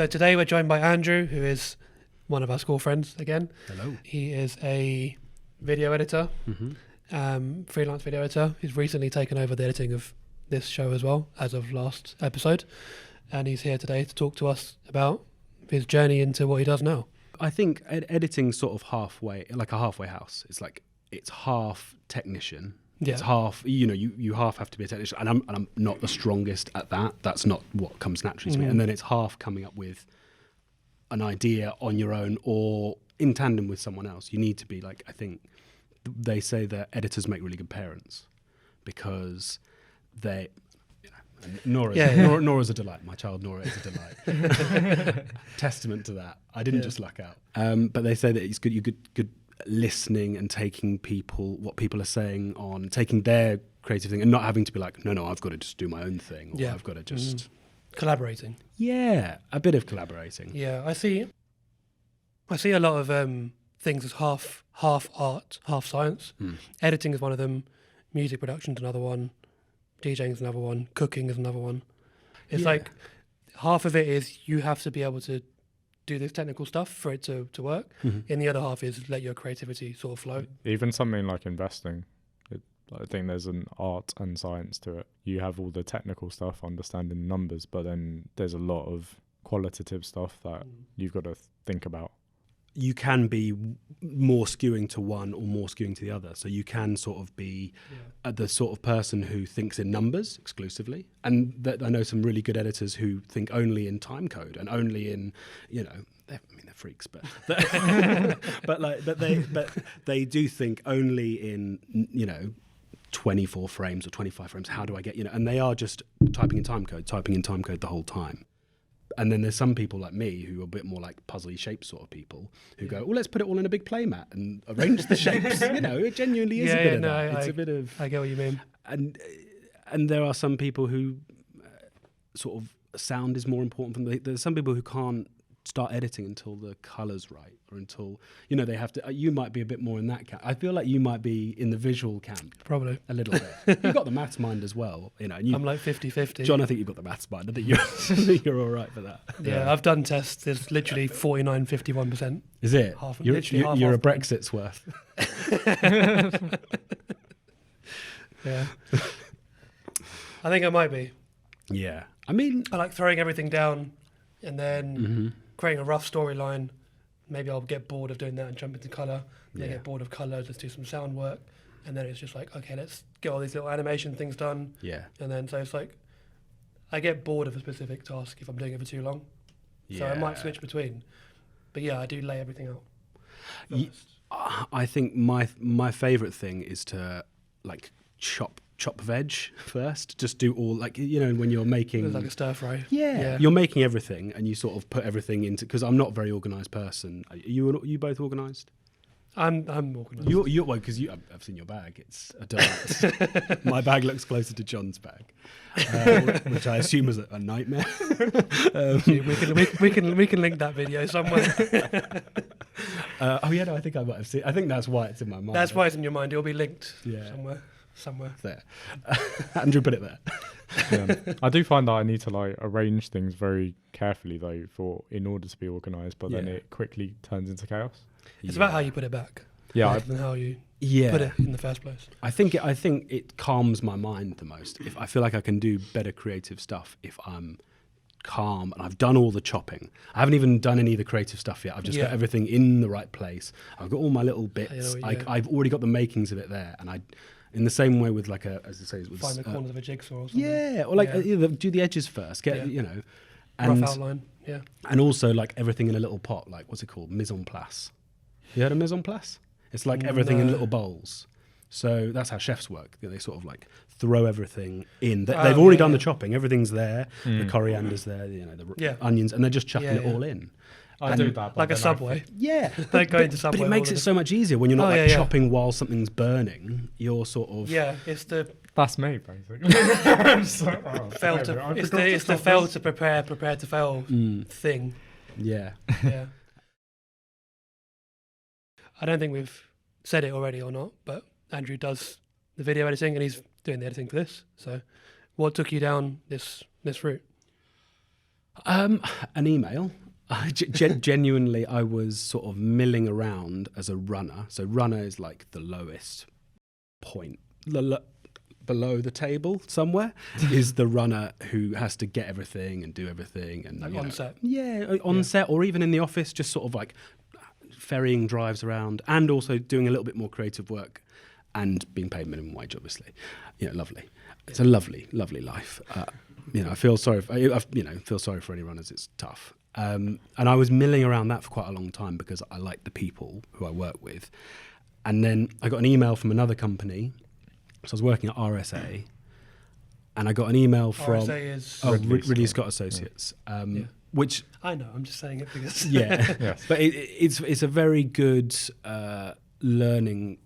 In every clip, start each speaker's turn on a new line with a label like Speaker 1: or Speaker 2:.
Speaker 1: So today we're joined by Andrew, who is one of our school friends again.
Speaker 2: Hello.
Speaker 1: He is a video editor, freelance video editor. He's recently taken over the editing of this show as well, as of last episode. And he's here today to talk to us about his journey into what he does now.
Speaker 2: I think editing's sort of halfway, like a halfway house. It's like, it's half technician.
Speaker 1: Yeah.
Speaker 2: It's half, you half have to be a technician. And I'm not the strongest at that. That's not what comes naturally to me. And then it's half coming up with an idea on your own or in tandem with someone else. You need to be like, I think they say that editors make really good parents because they... Nora's a delight. My child Nora is a delight. Testament to that. I didn't just luck out. But they say that it's good. You're good listening and taking what people are saying on, taking their creative thing and not having to be like, no, I've got to just do my own thing. Or I've got to just
Speaker 1: collaborating. Yeah,
Speaker 2: a bit of collaborating.
Speaker 1: Yeah, I see a lot of things as half art, half science. Editing is one of them. Music production's another one. DJing is another one, cooking is another one. It's like half of it is you have to be able to do this technical stuff for it to work. And the other half is let your creativity sort of flow.
Speaker 3: Even something like investing, I think there's an art and science to it. You have all the technical stuff, understanding numbers, but then there's a lot of qualitative stuff that you've got to think about.
Speaker 2: You can be more skewing to one or more skewing to the other. So you can sort of be the sort of person who thinks in numbers exclusively. And I know some really good editors who think only in time code and only in, they're freaks, but but they do think only in, 24 frames or 25 frames. How do I get, and they are just typing in time code the whole time. And then there's some people like me who are a bit more like puzzly shape sort of people who go, well, let's put it all in a big playmat and arrange the shapes. It genuinely is a bit of that. It's a bit of...
Speaker 1: I get what you mean.
Speaker 2: And there are some people who sort of sound is more important for them. There's some people who can't start editing until the colour's right or until, they have to... You might be a bit more in that camp. I feel like you might be in the visual camp.
Speaker 1: Probably.
Speaker 2: A little bit. You've got the maths mind as well. And
Speaker 1: I'm like 50-50.
Speaker 2: John, I think you've got the maths mind. I think you're all right for that.
Speaker 1: Yeah, I've done tests. It's literally 49, 51%.
Speaker 2: Is it? You're a Brexit's worth.
Speaker 1: Yeah. I think I might be.
Speaker 2: Yeah. I mean...
Speaker 1: I like throwing everything down and then creating a rough storyline. Maybe I'll get bored of doing that and jump into colour. Then get bored of colour, let's do some sound work. And then it's just like, okay, let's get all these little animation things done. Yeah. And then so it's like, I get bored of a specific task if I'm doing it for too long. So I might switch between. But I do lay everything out first.
Speaker 2: I think my favourite thing is to like chop veg first. Just do all when you're making...
Speaker 1: It's like a stir fry.
Speaker 2: Yeah. You're making everything and you sort of put everything into... Because I'm not a very organised person. Are you both organised?
Speaker 1: I'm organised.
Speaker 2: You're because I've seen your bag. It's a delight. My bag looks closer to John's bag, which I assume is a nightmare.
Speaker 1: We can link that video somewhere.
Speaker 2: I think I might have seen. I think that's why it's in my mind.
Speaker 1: That's why it's in your mind. It'll be linked somewhere.
Speaker 2: There. Andrew put it there.
Speaker 3: Yeah. I do find that I need to arrange things very carefully though in order to be organised, but then it quickly turns into chaos.
Speaker 1: It's about how you put it back.
Speaker 3: Yeah.
Speaker 1: Rather than how you put it in the first place.
Speaker 2: I think it calms my mind the most. If I feel like I can do better creative stuff if I'm calm and I've done all the chopping. I haven't even done any of the creative stuff yet. I've just got everything in the right place. I've got all my little bits. I've already got the makings of it there, and in the same way with find
Speaker 1: the corners of a jigsaw or something.
Speaker 2: Yeah, or do the edges first. And
Speaker 1: rough outline. Yeah,
Speaker 2: and also everything in a little pot. What's it called? Mise en place. You heard of mise en place? It's everything in little bowls. So that's how chefs work. They sort of throw everything in. They've already done the chopping. Everything's there. The coriander's there. The onions, and they're just chucking it all in.
Speaker 3: I do that.
Speaker 1: Like a Subway.
Speaker 2: Yeah.
Speaker 1: They go into Subway.
Speaker 2: But it makes it so much easier when you're not chopping while something's burning. You're sort of...
Speaker 1: Yeah, it's the...
Speaker 3: That's me, basically.
Speaker 1: It's the fail to prepare to fail thing.
Speaker 2: Yeah.
Speaker 1: Yeah. I don't think we've said it already or not, but Andrew does the video editing and he's doing the editing for this. So what took you down this route?
Speaker 2: An email. Genuinely, I was sort of milling around as a runner. So runner is like the lowest point. Below the table somewhere is the runner who has to get everything and do everything. And
Speaker 1: Like on set?
Speaker 2: Yeah, on set or even in the office, just sort of like ferrying drives around and also doing a little bit more creative work and being paid minimum wage, obviously. Lovely. It's a lovely, lovely life. I feel sorry. Feel sorry for any runners. It's tough. And I was milling around that for quite a long time because I like the people who I work with. And then I got an email from another company. So I was working at RSA, and I got an email from
Speaker 1: RSA is
Speaker 2: Ridley Scott Associates, which
Speaker 1: I know. I'm just saying it because
Speaker 3: Yes.
Speaker 2: but it's a very good learning,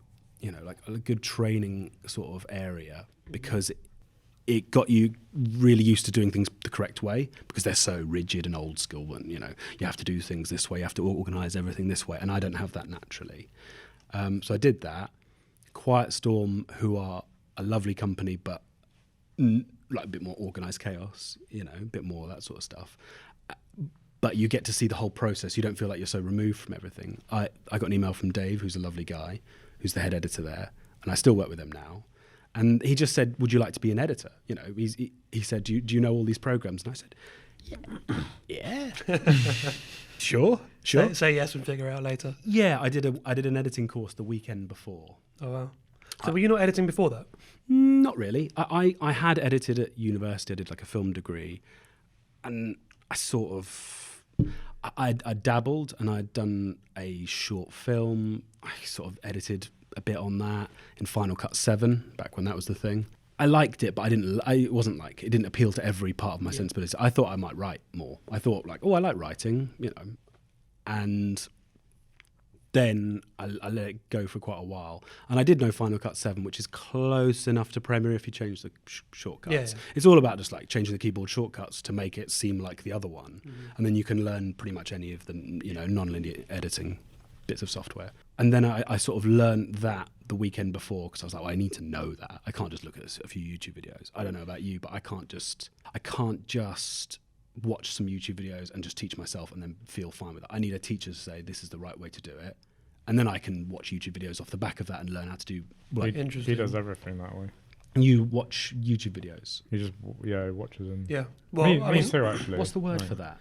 Speaker 2: like a good training sort of area because it got you really used to doing things the correct way because they're so rigid and old school, and you have to do things this way, you have to organise everything this way, and I don't have that naturally. So I did that. Quiet Storm, who are a lovely company, but like a bit more organised chaos, a bit more that sort of stuff. But you get to see the whole process. You don't feel like you're so removed from everything. I got an email from Dave, who's a lovely guy, who's the head editor there, and I still work with him now. And he just said, "Would you like to be an editor?" He said, "Do you know all these programs?" And I said, "Yeah, sure."
Speaker 1: Say yes and figure it out later.
Speaker 2: Yeah, I did an editing course the weekend before.
Speaker 1: Oh wow! So were you not editing before that?
Speaker 2: Not really. I had edited at university. I did like a film degree, and I sort of I dabbled, and I'd done a short film. I sort of edited a bit on that in Final Cut 7 back when that was the thing. I liked it, but it didn't appeal to every part of my sensibility. I thought I might write more. I thought like, I like writing, and then I let it go for quite a while. And I did know Final Cut 7, which is close enough to Premiere if you change the shortcuts.
Speaker 1: Yeah.
Speaker 2: It's all about just like changing the keyboard shortcuts to make it seem like the other one. And then you can learn pretty much any of the non-linear editing bits of software. And then I sort of learned that the weekend before because I was like, I need to know that. I can't just look at a few YouTube videos. I don't know about you, but I can't just watch some YouTube videos and just teach myself and then feel fine with it. I need a teacher to say this is the right way to do it, and then I can watch YouTube videos off the back of that and learn how to do.
Speaker 3: He does everything that way.
Speaker 2: You watch YouTube videos.
Speaker 3: He just watches them.
Speaker 1: Yeah. Well,
Speaker 3: me too, actually.
Speaker 2: What's the word for that?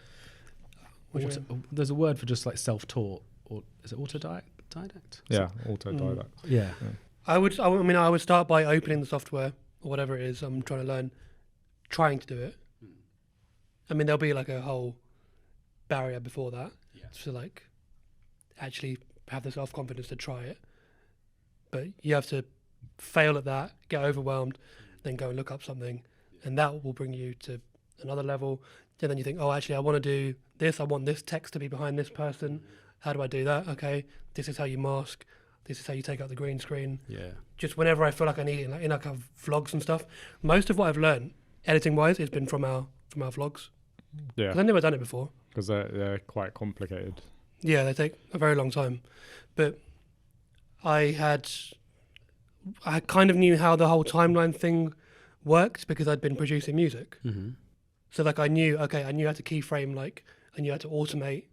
Speaker 2: There's a word for just like self-taught, or is it autodidact?
Speaker 3: Yeah, autodidact.
Speaker 2: Yeah.
Speaker 1: I would start by opening the software or whatever it is I'm trying to learn, trying to do it. I mean, there'll be like a whole barrier before that to like actually have the self-confidence to try it. But you have to fail at that, get overwhelmed, then go and look up something, and that will bring you to another level. And then you think, actually, I want to do this. I want this text to be behind this person. How do I do that? Okay, this is how you mask. This is how you take out the green screen.
Speaker 2: Yeah.
Speaker 1: Just whenever I feel like I need it, like in like our vlogs and stuff. Most of what I've learned, editing-wise, has been from our vlogs.
Speaker 3: Yeah.
Speaker 1: 'Cause I've never done it before.
Speaker 3: Because they're quite complicated.
Speaker 1: Yeah, they take a very long time. But I kind of knew how the whole timeline thing worked because I'd been producing music.
Speaker 2: Mm-hmm.
Speaker 1: So like I knew how to keyframe, like I knew how to automate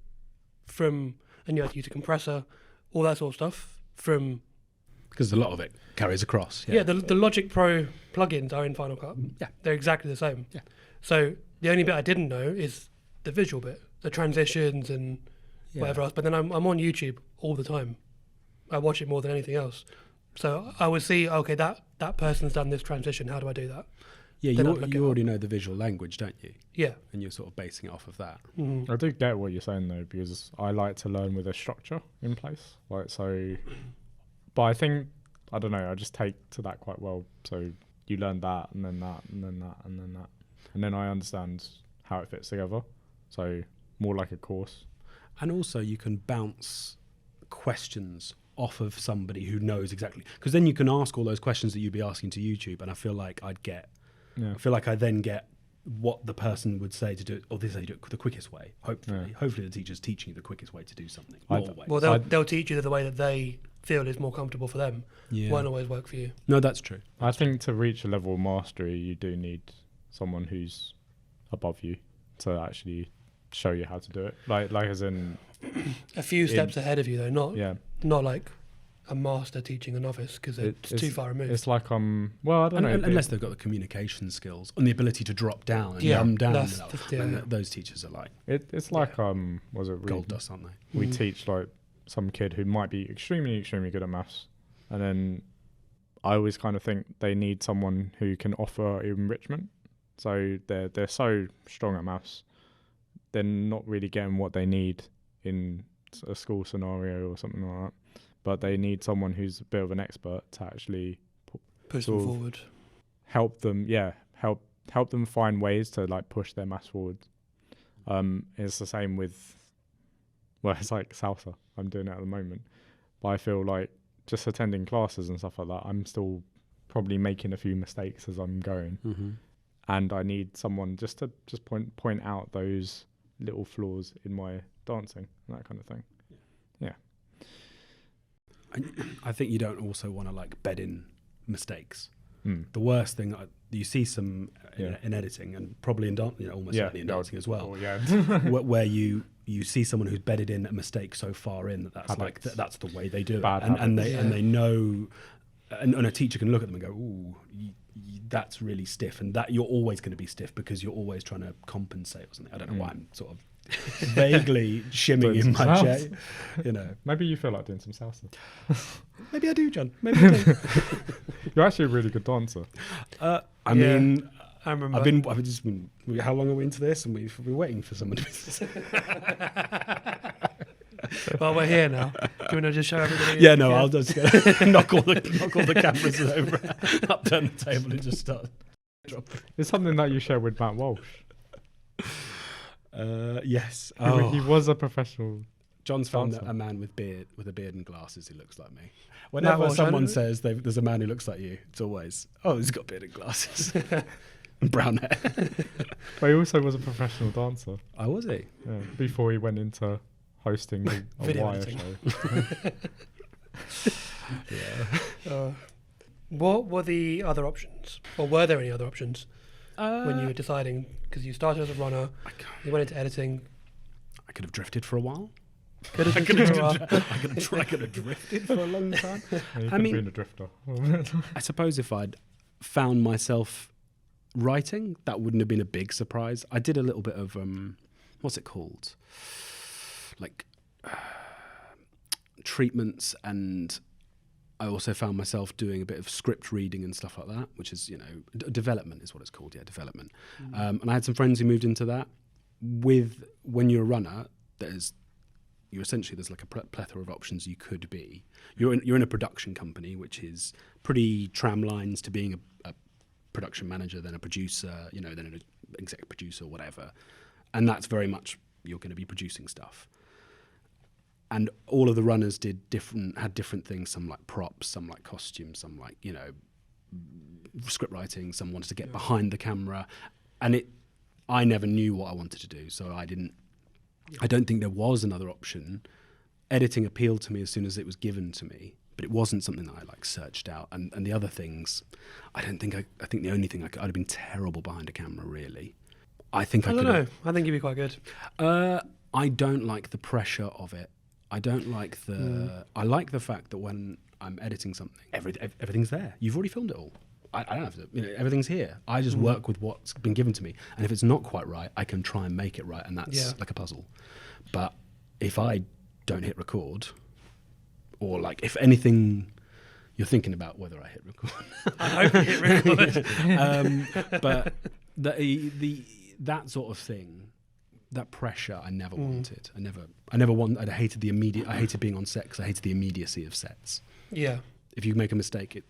Speaker 1: I knew how to use a compressor, all that sort of stuff from...
Speaker 2: Because a lot of it carries across.
Speaker 1: Yeah, the Logic Pro plugins are in Final Cut.
Speaker 2: Yeah.
Speaker 1: They're exactly the same.
Speaker 2: Yeah.
Speaker 1: So the only bit I didn't know is the visual bit, the transitions and whatever else. But then I'm on YouTube all the time. I watch it more than anything else. So I would see, okay, that person's done this transition. How do I do that?
Speaker 2: Yeah,
Speaker 1: Then I'd look
Speaker 2: you
Speaker 1: it
Speaker 2: already know the visual language, don't you?
Speaker 1: Yeah.
Speaker 2: And you're sort of basing it off of that.
Speaker 1: Mm-hmm.
Speaker 3: I do get what you're saying though, because I like to learn with a structure in place. But I think, I don't know, I just take to that quite well. So you learn that, and then that, and then that, and then that. And then I understand how it fits together. So more like a course.
Speaker 2: And also you can bounce questions off of somebody who knows exactly. Because then you can ask all those questions that you'd be asking to YouTube, and I feel like I feel like I then get what the person would say to do it, or this is how you do it the quickest way. Hopefully the teacher's teaching you the quickest way to do something.
Speaker 1: Well, they'll teach you the way that they feel is more comfortable for them.
Speaker 2: Yeah.
Speaker 1: Won't always work for you.
Speaker 2: No, that's true.
Speaker 3: I think to reach a level of mastery, you do need someone who's above you to actually show you how to do it. Like as in
Speaker 1: A few steps ahead of you, though, not like a master teaching a novice, because it's too far removed.
Speaker 3: It's like well, I don't know.
Speaker 2: Unless they've got the communication skills and the ability to drop down and dumb down. Those teachers are like
Speaker 3: it's like was it
Speaker 2: gold dust, aren't they?
Speaker 3: We teach like some kid who might be extremely, extremely good at maths, and then I always kind of think they need someone who can offer enrichment. So they're so strong at maths, they're not really getting what they need in a school scenario or something like that. But they need someone who's a bit of an expert to actually
Speaker 1: push them forward,
Speaker 3: help them find ways to like push their maths forward. It's the same with, well, it's like salsa. I'm doing it at the moment, but I feel like just attending classes and stuff like that, I'm still probably making a few mistakes as I'm going, and I need someone just to point out those little flaws in my dancing and that kind of thing. Yeah.
Speaker 2: I think you don't also want to like bed in mistakes. The worst thing you see some in editing, and probably in almost certainly in dancing as well, where you see someone who's bedded in a mistake so far in that's like that's the way they do it, and they know, and a teacher can look at them and go, ooh, that's really stiff, and that you're always going to be stiff because you're always trying to compensate or something. I don't know why I'm sort of vaguely shimming in my chair,
Speaker 3: Maybe you feel like doing some salsa.
Speaker 2: Maybe I do, John. Maybe I do.
Speaker 3: You're actually a really good dancer.
Speaker 2: I mean,
Speaker 1: I remember.
Speaker 2: I've just been. How long are we into this? And we've been waiting for someone to.
Speaker 1: Well, we're here now. Do you want to just show everybody?
Speaker 2: Yeah, no, I'll just knock all the cameras over, upturn the table, and just start dropping.
Speaker 3: It's something that you share with Matt Walsh.
Speaker 2: Yes.
Speaker 3: He was a professional.
Speaker 2: John's found a man with a beard and glasses who looks like me. Whenever someone says there's a man who looks like you, it's always, he's got beard and glasses and brown hair.
Speaker 3: But he also was a professional dancer.
Speaker 2: Oh, was he?
Speaker 3: Yeah, before he went into hosting a
Speaker 1: Video
Speaker 3: wire
Speaker 1: editing.
Speaker 3: show.
Speaker 1: What were the other options, or were there any other options when you were deciding? Because you started as a runner, you went into editing.
Speaker 2: I could have drifted for a while.
Speaker 1: I could have
Speaker 2: drifted for a long time.
Speaker 3: Yeah, you could have been a drifter.
Speaker 2: I suppose if I'd found myself writing, that wouldn't have been a big surprise. I did a little bit of what's it called, like treatments, and I also found myself doing a bit of script reading and stuff like that, which is development is what it's called. Yeah, development. And I had some friends who moved into that. When you're a runner, there's like a plethora of options you could be. You're in a production company, which is pretty tramlines to being a production manager, then a producer, then an exec producer, whatever. And that's very much you're going to be producing stuff. And all of the runners had different things. Some like props, some like costumes, some like script writing. Some wanted to get behind the camera, and I never knew what I wanted to do, so I didn't. I don't think there was another option. Editing appealed to me as soon as it was given to me, but it wasn't something that I like searched out. And the other things, I think the only thing I'd have been terrible behind a camera, really. I don't know.
Speaker 1: I think you'd be quite good.
Speaker 2: I don't like the pressure of it. I don't like I like the fact that when I'm editing something, everything's there. You've already filmed it all. I don't have to, everything's here. I just work with what's been given to me. And if it's not quite right, I can try and make it right. And that's like a puzzle. But if I don't hit record, or like if anything, you're thinking about whether I hit record.
Speaker 1: I hope you hit record.
Speaker 2: But that sort of thing, that pressure, I never wanted. I hated I hated being on set because I hated the immediacy of sets.
Speaker 1: Yeah.
Speaker 2: If you make a mistake, it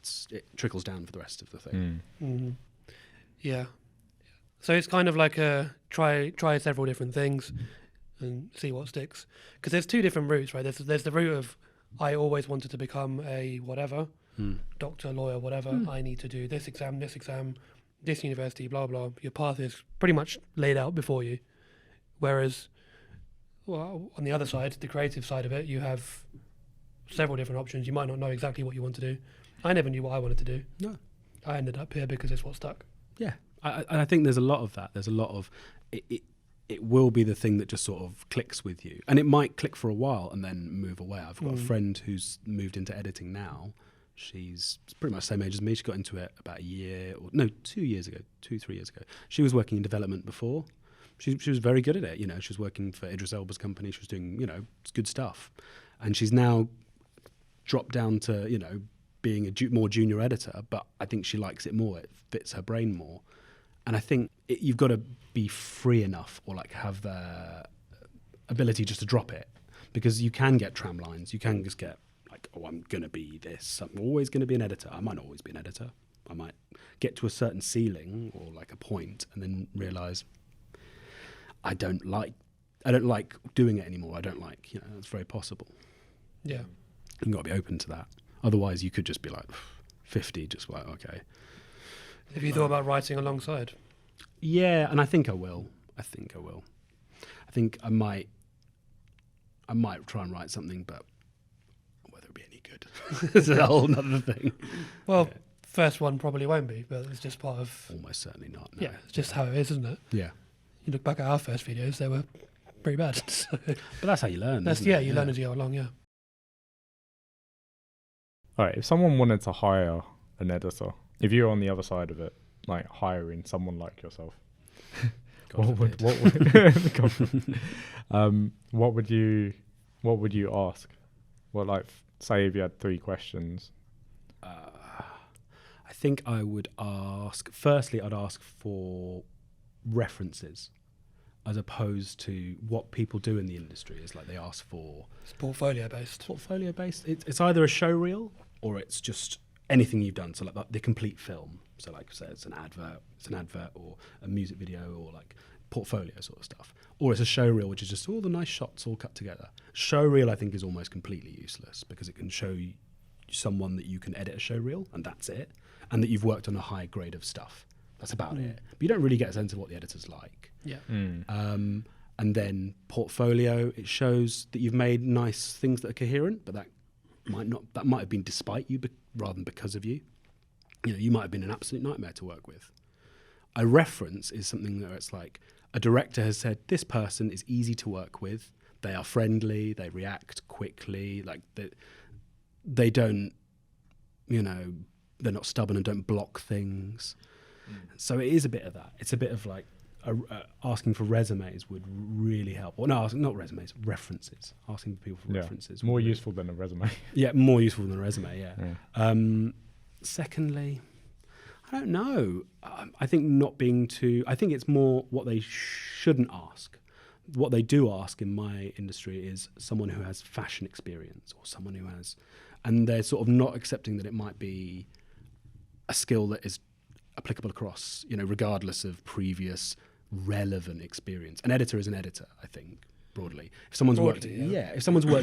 Speaker 2: trickles down for the rest of the thing.
Speaker 1: Mm-hmm. Yeah. So it's kind of like try several different things and see what sticks. Because there's two different routes, right? There's the route of I always wanted to become a whatever, doctor, lawyer, whatever. I need to do this exam, this university, blah, blah. Your path is pretty much laid out before you. Whereas, well, on the other side, the creative side of it, you have several different options. You might not know exactly what you want to do. I never knew what I wanted to do.
Speaker 2: No.
Speaker 1: I ended up here because it's what stuck.
Speaker 2: Yeah. I think there's a lot of that. There's a lot of... it will be the thing that just sort of clicks with you. And it might click for a while and then move away. I've got a friend who's moved into editing now. She's pretty much the same age as me. She got into it about 2 years ago, 3 years ago. She was working in development before. She was very good at it. You know, she was working for Idris Elba's company. She was doing, you know, good stuff. And she's now dropped down to, you know, being a more junior editor, but I think she likes it more. It fits her brain more. And I think you've got to be free enough, or like have the ability just to drop it, because you can get tram lines. You can just get like, oh, I'm going to be this. I'm always going to be an editor. I might not always be an editor. I might get to a certain ceiling or like a point and then realise I don't like doing it anymore. I don't like, you know, that's very possible.
Speaker 1: Yeah.
Speaker 2: You've got to be open to that. Otherwise, you could just be like 50, just like, okay.
Speaker 1: Have you thought about writing alongside?
Speaker 2: Yeah, and I think I will. I think I might try and write something, but whether it'll be any good is a whole other thing.
Speaker 1: Well, first one probably won't be, but it's just part of...
Speaker 2: Almost certainly not. No.
Speaker 1: Yeah, it's just how it is, isn't it?
Speaker 2: Yeah.
Speaker 1: You look back at our first videos, they were pretty bad. So
Speaker 2: But that's how you learn.
Speaker 1: you learn as you go along, yeah.
Speaker 3: All right, if someone wanted to hire an editor, if you're on the other side of it, like hiring someone like yourself, what would you ask? Well, like, say if you had 3 questions.
Speaker 2: I think I would ask, firstly, I'd ask for references, as opposed to what people do in the industry is like they ask for...
Speaker 1: It's portfolio based.
Speaker 2: Portfolio based. It's either a show reel or it's just anything you've done. So like the complete film. So like I said, it's an advert or a music video or like portfolio sort of stuff. Or it's a show reel, which is just all the nice shots all cut together. Show reel, I think, is almost completely useless because it can show you someone that you can edit a show reel and that's it. And that you've worked on a high grade of stuff. That's about it. But you don't really get a sense of what the editor's like.
Speaker 1: Yeah.
Speaker 2: And then portfolio, it shows that you've made nice things that are coherent, but that might have been despite you rather than because of you. You know, you might have been an absolute nightmare to work with. A reference is something where it's like a director has said, this person is easy to work with. They are friendly. They react quickly. Like they don't, you know, they're not stubborn and don't block things. So it is a bit of that. It's a bit of like asking for resumes would really help. Or no, not resumes, references. Asking people for references.
Speaker 3: More useful than a resume.
Speaker 2: Yeah, more useful than a resume, yeah. Secondly, I don't know. I think not being too... I think it's more what they shouldn't ask. What they do ask in my industry is someone who has fashion experience or someone who has... And they're sort of not accepting that it might be a skill that is applicable across, you know, regardless of previous relevant experience. An editor is an editor, I think, broadly. If someone's worked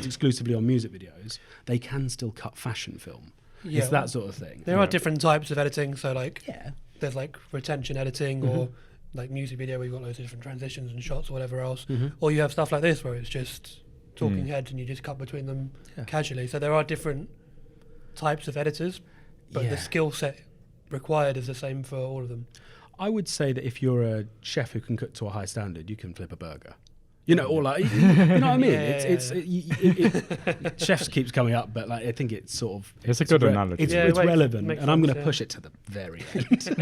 Speaker 2: exclusively on music videos, they can still cut fashion film.
Speaker 1: Yeah,
Speaker 2: it's that sort of thing.
Speaker 1: There are different types of editing, so like there's like retention editing or like music video where you've got loads of different transitions and shots or whatever else. Or you have stuff like this where it's just talking heads and you just cut between them casually. So there are different types of editors, but the skill set required is the same for all of them.
Speaker 2: I would say that if you're a chef who can cook to a high standard, you can flip a burger. You know, or like, you know what I mean? Chefs keeps coming up, but like I think it's sort of...
Speaker 3: It's a good analogy.
Speaker 2: It's relevant, and I'm going to push it to the very end.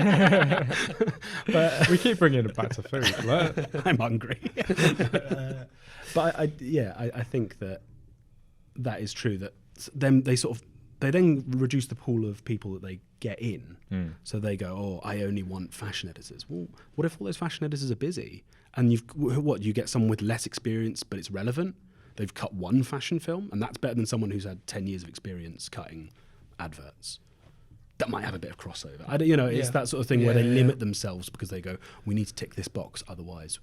Speaker 2: But
Speaker 3: we keep bringing it back to food. Right?
Speaker 2: I'm hungry. But I think that is true, that they then reduce the pool of people that they get in. So they go, oh, I only want fashion editors. Well, what if all those fashion editors are busy? And you get someone with less experience, but it's relevant. They've cut one fashion film, and that's better than someone who's had 10 years of experience cutting adverts. That might have a bit of crossover. It's that sort of thing where they limit themselves because they go, we need to tick this box, otherwise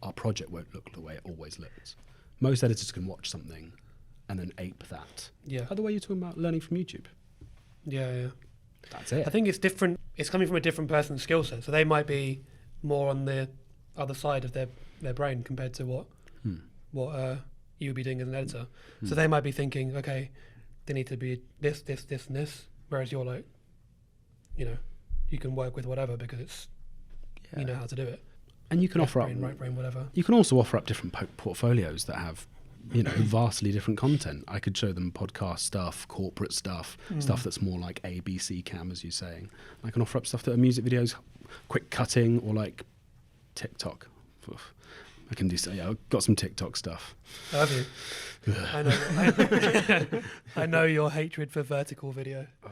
Speaker 2: our project won't look the way it always looks. Most editors can watch something and then ape that. Yeah. By the way, you're talking about learning from YouTube.
Speaker 1: Yeah.
Speaker 2: That's it.
Speaker 1: I think it's different. It's coming from a different person's skill set. So they might be more on the other side of their brain compared to what you would be doing as an editor. So they might be thinking, okay, they need to be this, and this. Whereas you're like, you know, you can work with whatever because it's you know how to do it.
Speaker 2: And you can
Speaker 1: left
Speaker 2: offer up,
Speaker 1: brain, right brain, whatever.
Speaker 2: you can also offer up different portfolios that have, vastly different content. I could show them podcast stuff, corporate stuff, stuff that's more like ABC cam, as you're saying. I can offer up stuff that are music videos, quick cutting, or like TikTok. Oof. I can do so. Yeah, I've got some TikTok stuff.
Speaker 1: Have you? I know your hatred for vertical video.
Speaker 2: Oh,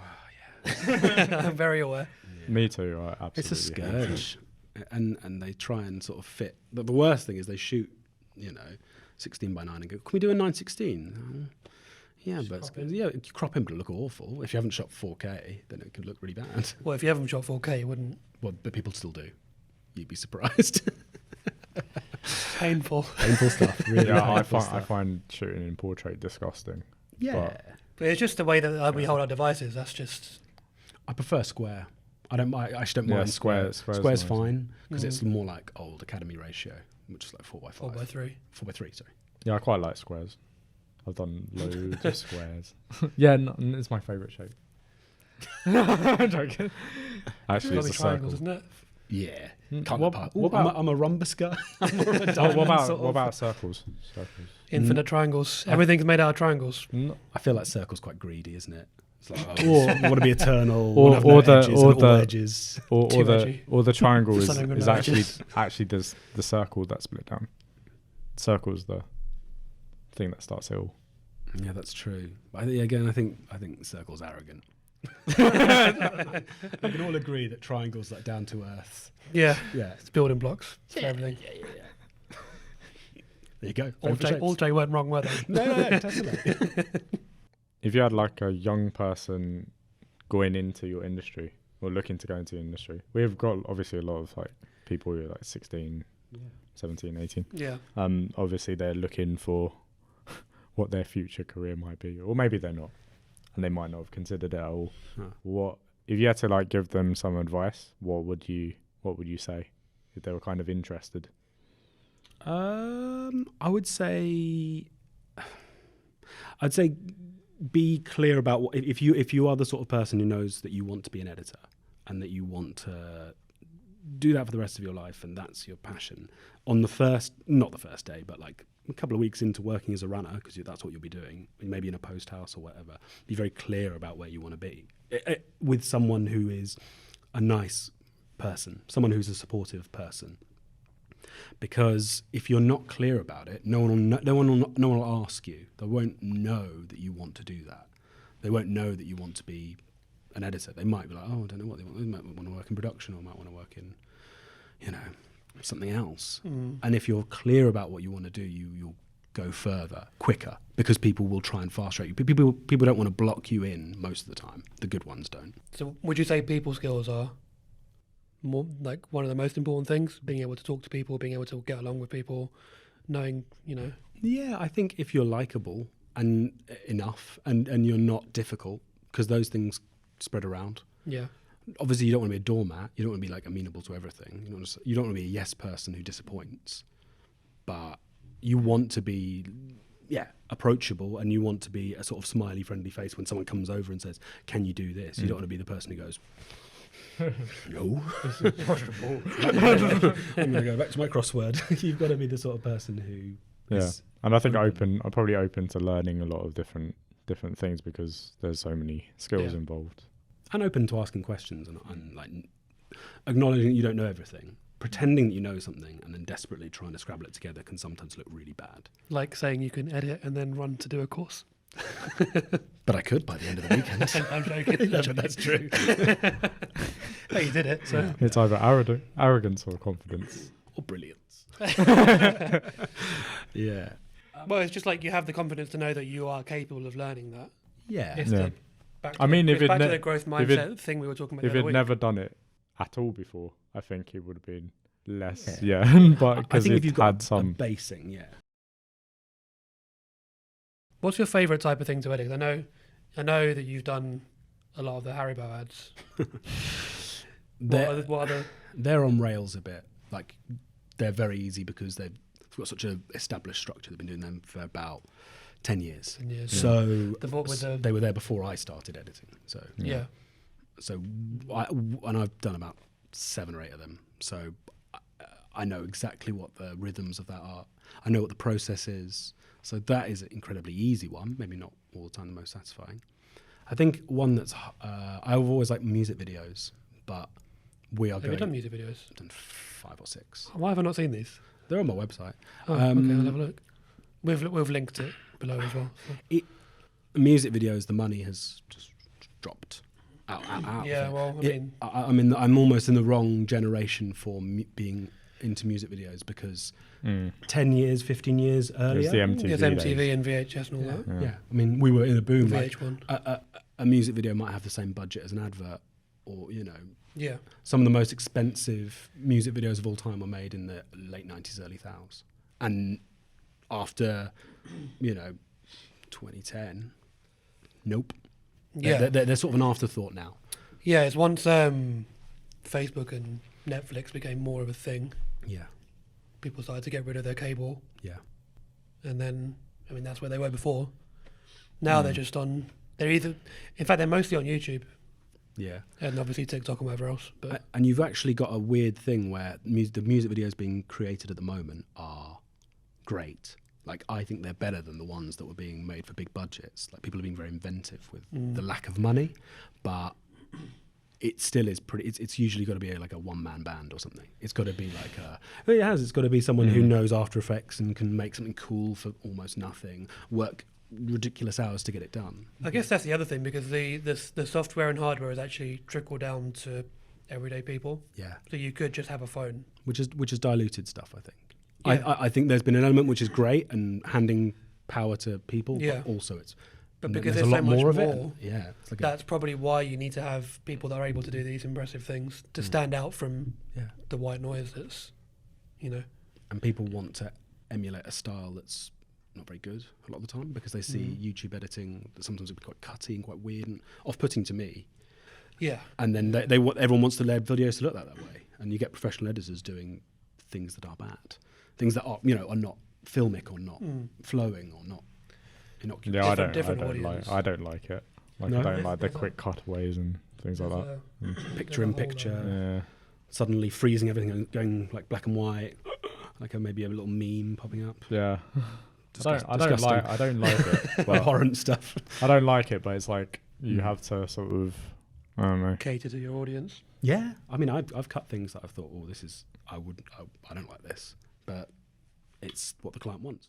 Speaker 2: yeah.
Speaker 1: I'm very aware.
Speaker 2: Yeah.
Speaker 3: Me too. I absolutely.
Speaker 2: It's a scourge, and they try and sort of fit. But the worst thing is they shoot, 16:9 and go, can we do a 9:16? Yeah,
Speaker 1: Just
Speaker 2: but
Speaker 1: crop it.
Speaker 2: you crop in, but it'll look awful. If you haven't shot 4K, then it could look really bad.
Speaker 1: Well, if you haven't shot 4K, you wouldn't.
Speaker 2: Well, but people still do. You'd be surprised.
Speaker 1: Painful.
Speaker 2: Painful stuff. Really
Speaker 3: Yeah,
Speaker 2: painful
Speaker 3: I
Speaker 2: stuff.
Speaker 3: find shooting in portrait disgusting.
Speaker 2: Yeah.
Speaker 1: But it's just the way that we hold our devices. That's just.
Speaker 2: I prefer square. I actually don't
Speaker 3: Yeah,
Speaker 2: mind square.
Speaker 3: square's
Speaker 2: Square's
Speaker 3: nice.
Speaker 2: fine because it's more like old Academy ratio, which is like 4:5.
Speaker 1: 4:3.
Speaker 2: 4:3, sorry.
Speaker 3: Yeah, I quite like squares. I've done loads of squares. Yeah, it's my favourite shape. I'm joking. Actually,
Speaker 1: It's
Speaker 3: it's
Speaker 1: got
Speaker 3: a
Speaker 1: to be triangles,
Speaker 3: circle.
Speaker 1: isn't it?
Speaker 2: Yeah.
Speaker 3: Mm,
Speaker 2: Can't
Speaker 3: what-
Speaker 2: apart.
Speaker 3: what
Speaker 2: Ooh,
Speaker 3: about-
Speaker 2: I'm a rhombus guy. I'm more of a
Speaker 3: Oh,
Speaker 2: diamond
Speaker 3: what
Speaker 2: sort of.
Speaker 3: about circles? Circles.
Speaker 1: Infinite triangles. Everything's made out of triangles.
Speaker 2: I feel like circle's quite greedy, isn't it? It's like,
Speaker 3: Or-
Speaker 2: you want to be eternal,
Speaker 3: or-
Speaker 2: want to have
Speaker 3: or
Speaker 2: no
Speaker 3: the-
Speaker 2: edges
Speaker 3: or
Speaker 2: and all
Speaker 3: the-
Speaker 2: edges.
Speaker 3: Or
Speaker 1: Too
Speaker 3: the
Speaker 1: edgy.
Speaker 3: triangle is,
Speaker 1: Something with
Speaker 3: is
Speaker 1: no
Speaker 3: actually
Speaker 1: edges.
Speaker 3: does the circle that split down. Circle's the thing that starts it all.
Speaker 2: Yeah, that's true. But I think circle's arrogant. We can all agree that triangle's like down to earth.
Speaker 1: Yeah.
Speaker 2: Yeah.
Speaker 1: It's building blocks for everything.
Speaker 2: There you go.
Speaker 1: All J weren't wrong, were they?
Speaker 2: No, definitely.
Speaker 3: If you had like a young person going into your industry or looking to go into the industry, we've got obviously a lot of like people who are like 16, 17, 18.
Speaker 1: Yeah.
Speaker 3: Obviously they're looking for what their future career might be, or maybe they're not, and they might not have considered it at all.
Speaker 2: Huh.
Speaker 3: What if you had to like give them some advice? What would you say if they were kind of interested?
Speaker 2: I would say, be clear about what, if you are the sort of person who knows that you want to be an editor and that you want to do that for the rest of your life and that's your passion. On not the first day, but like a couple of weeks into working as a runner, because that's what you'll be doing, maybe in a post house or whatever, be very clear about where you want to be with someone who is a nice person, someone who's a supportive person. Because if you're not clear about it, no one will ask you. They won't know that you want to do that. They won't know that you want to be an editor. They might be like, oh, I don't know what they want. They might want to work in production, or might want to work in, something else. And if you're clear about what you want to do, you'll go further, quicker, because people will try and fast track you. People don't want to block you in most of the time. The good ones don't.
Speaker 1: So would you say people skills are more like one of the most important things? Being able to talk to people, being able to get along with people, knowing,
Speaker 2: Yeah, I think if you're likable and enough and you're not difficult, because those things spread around.
Speaker 1: Yeah.
Speaker 2: Obviously, you don't want to be a doormat. You don't want to be like amenable to everything. You don't want to be a yes person who disappoints. But you want to be, approachable, and you want to be a sort of smiley, friendly face when someone comes over and says, "Can you do this?" You don't want to be the person who goes, "No, I'm going to go back to my crossword." You've got to be the sort of person who.
Speaker 3: Yeah,
Speaker 2: is
Speaker 3: and I think
Speaker 2: open.
Speaker 3: I'm probably open to learning a lot of different things because there's so many skills
Speaker 1: Yeah.
Speaker 3: involved.
Speaker 2: And open to asking questions and like acknowledging that you don't know everything. Pretending that you know something and then desperately trying to scrabble it together can sometimes look really bad.
Speaker 1: Like saying you can edit and then run to do a course.
Speaker 2: But I could by the end of the weekend.
Speaker 1: I'm joking.
Speaker 2: No, but that's true.
Speaker 1: But you did it, so.
Speaker 3: It's either arrogance or confidence.
Speaker 2: Or brilliance. Yeah.
Speaker 1: Well, it's just like you have the confidence to know that you are capable of learning that.
Speaker 2: Yeah.
Speaker 1: It's
Speaker 3: Yeah.
Speaker 1: the back to
Speaker 3: I mean, if it
Speaker 1: back to
Speaker 3: ne-
Speaker 1: the growth
Speaker 3: if it-
Speaker 1: mindset thing we were talking about
Speaker 3: If
Speaker 1: the
Speaker 3: you'd
Speaker 1: other week.
Speaker 3: never done it at all before, I think it would have been less.
Speaker 2: Yeah.
Speaker 3: Yeah, but
Speaker 2: I
Speaker 3: because
Speaker 2: think if
Speaker 3: it
Speaker 2: you've
Speaker 3: had
Speaker 2: got a
Speaker 3: some.
Speaker 2: basing, yeah.
Speaker 1: What's your favourite type of thing to edit? I know that you've done a lot of the Haribo ads.
Speaker 2: They're,
Speaker 1: What are the
Speaker 2: they're on rails a bit. Like, they're very easy because they've got such an established structure. They've been doing them for about 10 years.
Speaker 1: 10 years?
Speaker 2: So
Speaker 1: The what with the-
Speaker 2: they were there before I started editing. So
Speaker 1: Yeah.
Speaker 2: and I've done about 7 or 8 of them. So I know exactly what the rhythms of that are. I know what the process is. So that is an incredibly easy one. Maybe not all the time the most satisfying. I think one that's I've always liked music videos, but we are
Speaker 1: Have
Speaker 2: going.
Speaker 1: you done music videos?
Speaker 2: I've done 5 or 6.
Speaker 1: Why have I not seen these?
Speaker 2: They're on my website.
Speaker 1: Oh, okay, I'll have a look. We've linked it below as well. So.
Speaker 2: Music videos, the money has just dropped out.
Speaker 1: Yeah,
Speaker 2: of it.
Speaker 1: well,
Speaker 2: I'm almost in the wrong generation for being into music videos because 10 years, 15 years earlier,
Speaker 3: the MTV,
Speaker 1: there's MTV and VHS and all that.
Speaker 2: yeah. I mean, we were in a boom.
Speaker 1: VH1.
Speaker 2: Like, a music video might have the same budget as an advert, or
Speaker 1: Yeah.
Speaker 2: some of the most expensive music videos of all time were made in the late 90s, early 2000s, and after 2010, nope.
Speaker 1: Yeah.
Speaker 2: They're sort of an afterthought now.
Speaker 1: Yeah, it's once Facebook and Netflix became more of a thing,
Speaker 2: Yeah,
Speaker 1: people started to get rid of their cable,
Speaker 2: yeah.
Speaker 1: and then, that's where they were before. Now they're just on, in fact, they're mostly on YouTube,
Speaker 2: Yeah,
Speaker 1: and obviously TikTok and whatever else. But
Speaker 2: and you've actually got a weird thing where the music videos being created at the moment are great. Like, I think they're better than the ones that were being made for big budgets. Like, people are being very inventive with the lack of money, but it still is pretty. It's usually got to be like a one-man band or something. It's got to be like it's got to be someone who knows After Effects and can make something cool for almost nothing. Work ridiculous hours to get it done.
Speaker 1: I guess that's the other thing, because the software and hardware has actually trickled down to everyday people.
Speaker 2: Yeah,
Speaker 1: So you could just have a phone.
Speaker 2: which is diluted stuff, I think.
Speaker 1: Yeah.
Speaker 2: I think there's been an element which is great and handing power to people,
Speaker 1: Yeah.
Speaker 2: but also
Speaker 1: But because
Speaker 2: there's
Speaker 1: there's
Speaker 2: a lot
Speaker 1: so much
Speaker 2: more of
Speaker 1: more,
Speaker 2: it. Yeah, it's like
Speaker 1: that's probably why you need to have people that are able to do these impressive things to stand out from the white noise that's,
Speaker 2: and people want to emulate a style that's not very good a lot of the time because they see YouTube editing that sometimes it can be quite cutty and quite weird and off-putting to me.
Speaker 1: Yeah.
Speaker 2: And then everyone wants their videos to look that way, and you get professional editors doing things that are bad, things that are are not filmic or not flowing or not innocuous.
Speaker 3: Yeah,
Speaker 1: Different
Speaker 3: I
Speaker 1: audience.
Speaker 3: don't like it. Like,
Speaker 2: No?
Speaker 3: I don't like the quick cutaways and things like that.
Speaker 2: Picture in
Speaker 1: There's a whole
Speaker 2: picture,
Speaker 3: Yeah.
Speaker 2: suddenly freezing everything and going like black and white, like maybe a little meme popping up.
Speaker 3: Yeah.
Speaker 2: Disgusting.
Speaker 3: I don't like it. But
Speaker 2: Abhorrent stuff.
Speaker 3: I don't like it, but it's like you have to sort of, I don't know.
Speaker 1: Cater to your audience.
Speaker 2: Yeah, I mean, I've cut things that I've thought, oh, this is I don't like this, but it's what the client wants.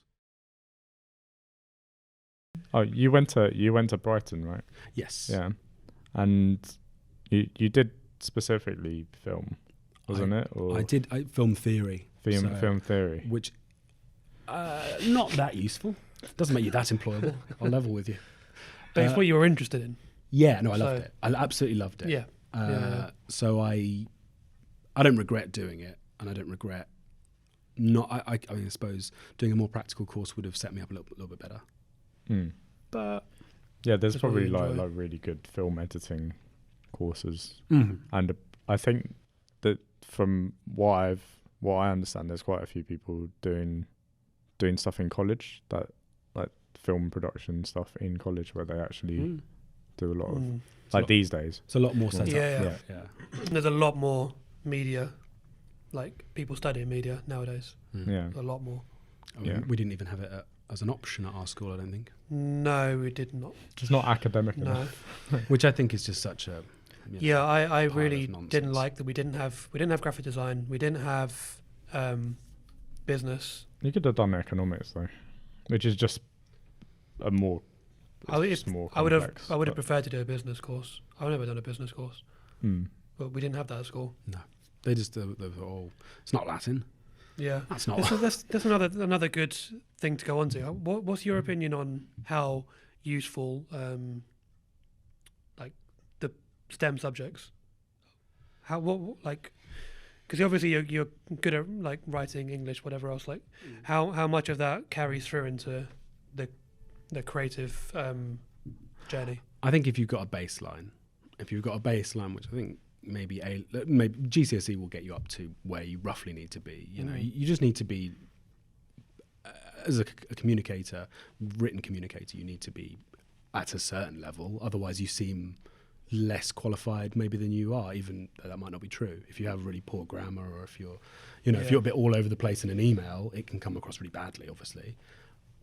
Speaker 3: Oh, you went to Brighton, right?
Speaker 2: Yes.
Speaker 3: Yeah. And you did specifically film, wasn't it? Or
Speaker 2: I did film theory.
Speaker 3: film theory.
Speaker 2: Which not that useful. Doesn't make you that employable. I'll level with you.
Speaker 1: But it's what you were interested in.
Speaker 2: Yeah, no, I loved
Speaker 1: So-
Speaker 2: it. I absolutely loved it.
Speaker 1: Yeah.
Speaker 2: So I don't regret doing it, and I don't regret not. I mean, I suppose doing a more practical course would have set me up a little bit better. But
Speaker 3: Yeah, there's
Speaker 1: Just what
Speaker 3: probably
Speaker 1: you
Speaker 3: like
Speaker 1: enjoy.
Speaker 3: really good film editing courses,
Speaker 2: mhm.
Speaker 3: and I think that from what I understand, there's quite a few people doing stuff in college, that like film production stuff in college, where they actually do a lot of like these days.
Speaker 2: It's a lot more set
Speaker 1: Yeah,
Speaker 2: up.
Speaker 1: yeah. There's a lot more media, like people studying media nowadays.
Speaker 3: Yeah.
Speaker 1: A lot more.
Speaker 2: I mean,
Speaker 3: Yeah.
Speaker 2: we didn't even have it as an option at our school, I don't think.
Speaker 1: No, we did not.
Speaker 3: It's not academic
Speaker 1: No.
Speaker 3: enough.
Speaker 2: Which I think is just such a
Speaker 1: Yeah, I
Speaker 2: pile
Speaker 1: really
Speaker 2: of nonsense.
Speaker 1: didn't like that we didn't have graphic design. We didn't have business.
Speaker 3: You could have done economics though, which is just a more.
Speaker 1: I would
Speaker 3: it's just more
Speaker 1: I would have
Speaker 3: complex,
Speaker 1: I would have
Speaker 3: but-
Speaker 1: preferred to do a business course. I've never done a business course, but we didn't have that at school.
Speaker 2: No, they just they were all. It's not Latin.
Speaker 1: Yeah,
Speaker 2: That's not.
Speaker 1: that's another good thing to go on to. What's your opinion on how useful like the STEM subjects? How what like because obviously you're good at like writing, English, whatever else. Like how much of that carries through into the creative journey?
Speaker 2: I think if you've got a baseline, which I think maybe GCSE will get you up to where you roughly need to be. You know, you just need to be as a communicator, written communicator. You need to be at a certain level. Otherwise, you seem less qualified maybe than you are, even though that might not be true. If you have really poor grammar, or if you're, if you're a bit all over the place in an email, it can come across really badly, obviously.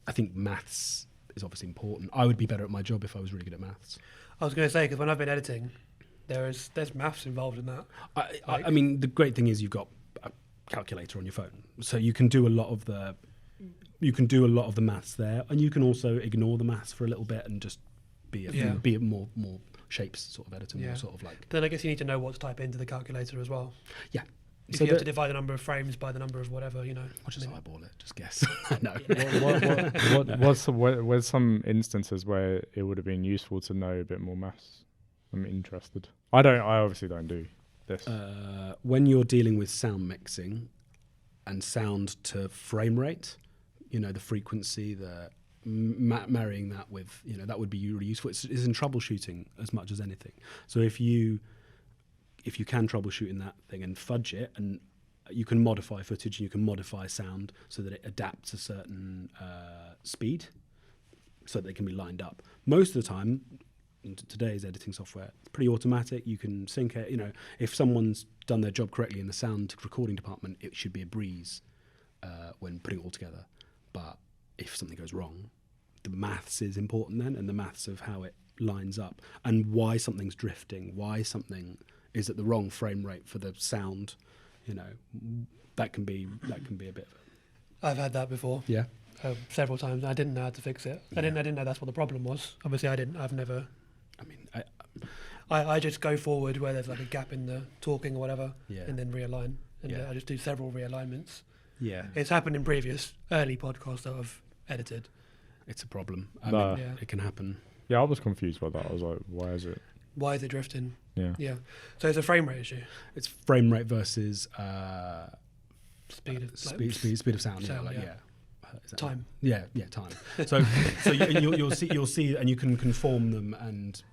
Speaker 2: I think maths is obviously important. I would be better at my job if I was really good at maths.
Speaker 1: I was going to say, because when I've been editing, there's maths involved in that.
Speaker 2: I mean, the great thing is you've got a calculator on your phone, so you can do a lot of the maths there, and you can also ignore the maths for a little bit and just be a more shapes sort of editor, more sort of like.
Speaker 1: Then I guess you need to know what to type into the calculator as well.
Speaker 2: Yeah.
Speaker 1: If you have to divide the number of frames by the number of whatever,
Speaker 2: Or just eyeball it, just guess. No.
Speaker 3: What's some instances where it would have been useful to know a bit more maths? I'm interested. I obviously don't do this.
Speaker 2: When you're dealing with sound mixing and sound to frame rate, the frequency, the marrying that with, that would be really useful. It's in troubleshooting as much as anything. So if you can troubleshoot in that thing and fudge it, and you can modify footage and you can modify sound so that it adapts a certain speed so that they can be lined up. Most of the time, in today's editing software, it's pretty automatic. You can sync it. If someone's done their job correctly in the sound recording department, it should be a breeze when putting it all together. But if something goes wrong, the maths is important then, and the maths of how it lines up and why something's drifting, why something is at the wrong frame rate for the sound, that can be a bit of
Speaker 1: I've had that before.
Speaker 2: Yeah.
Speaker 1: Several times. I didn't know how to fix it.
Speaker 2: Yeah.
Speaker 1: I didn't know that's what the problem was. Obviously, I've never.
Speaker 2: I mean,
Speaker 1: I just go forward where there's like a gap in the talking or whatever, and then realign. And I just do several realignments.
Speaker 2: Yeah.
Speaker 1: It's happened in previous early podcasts that I've edited.
Speaker 2: It's a problem. It can happen.
Speaker 3: Yeah, I was confused by that. I was like, why is it
Speaker 1: drifting?
Speaker 3: Yeah.
Speaker 1: So it's a frame rate issue.
Speaker 2: It's frame rate versus
Speaker 1: Speed of
Speaker 2: sound.
Speaker 1: Time.
Speaker 2: Time. So you'll see, and you can conform them,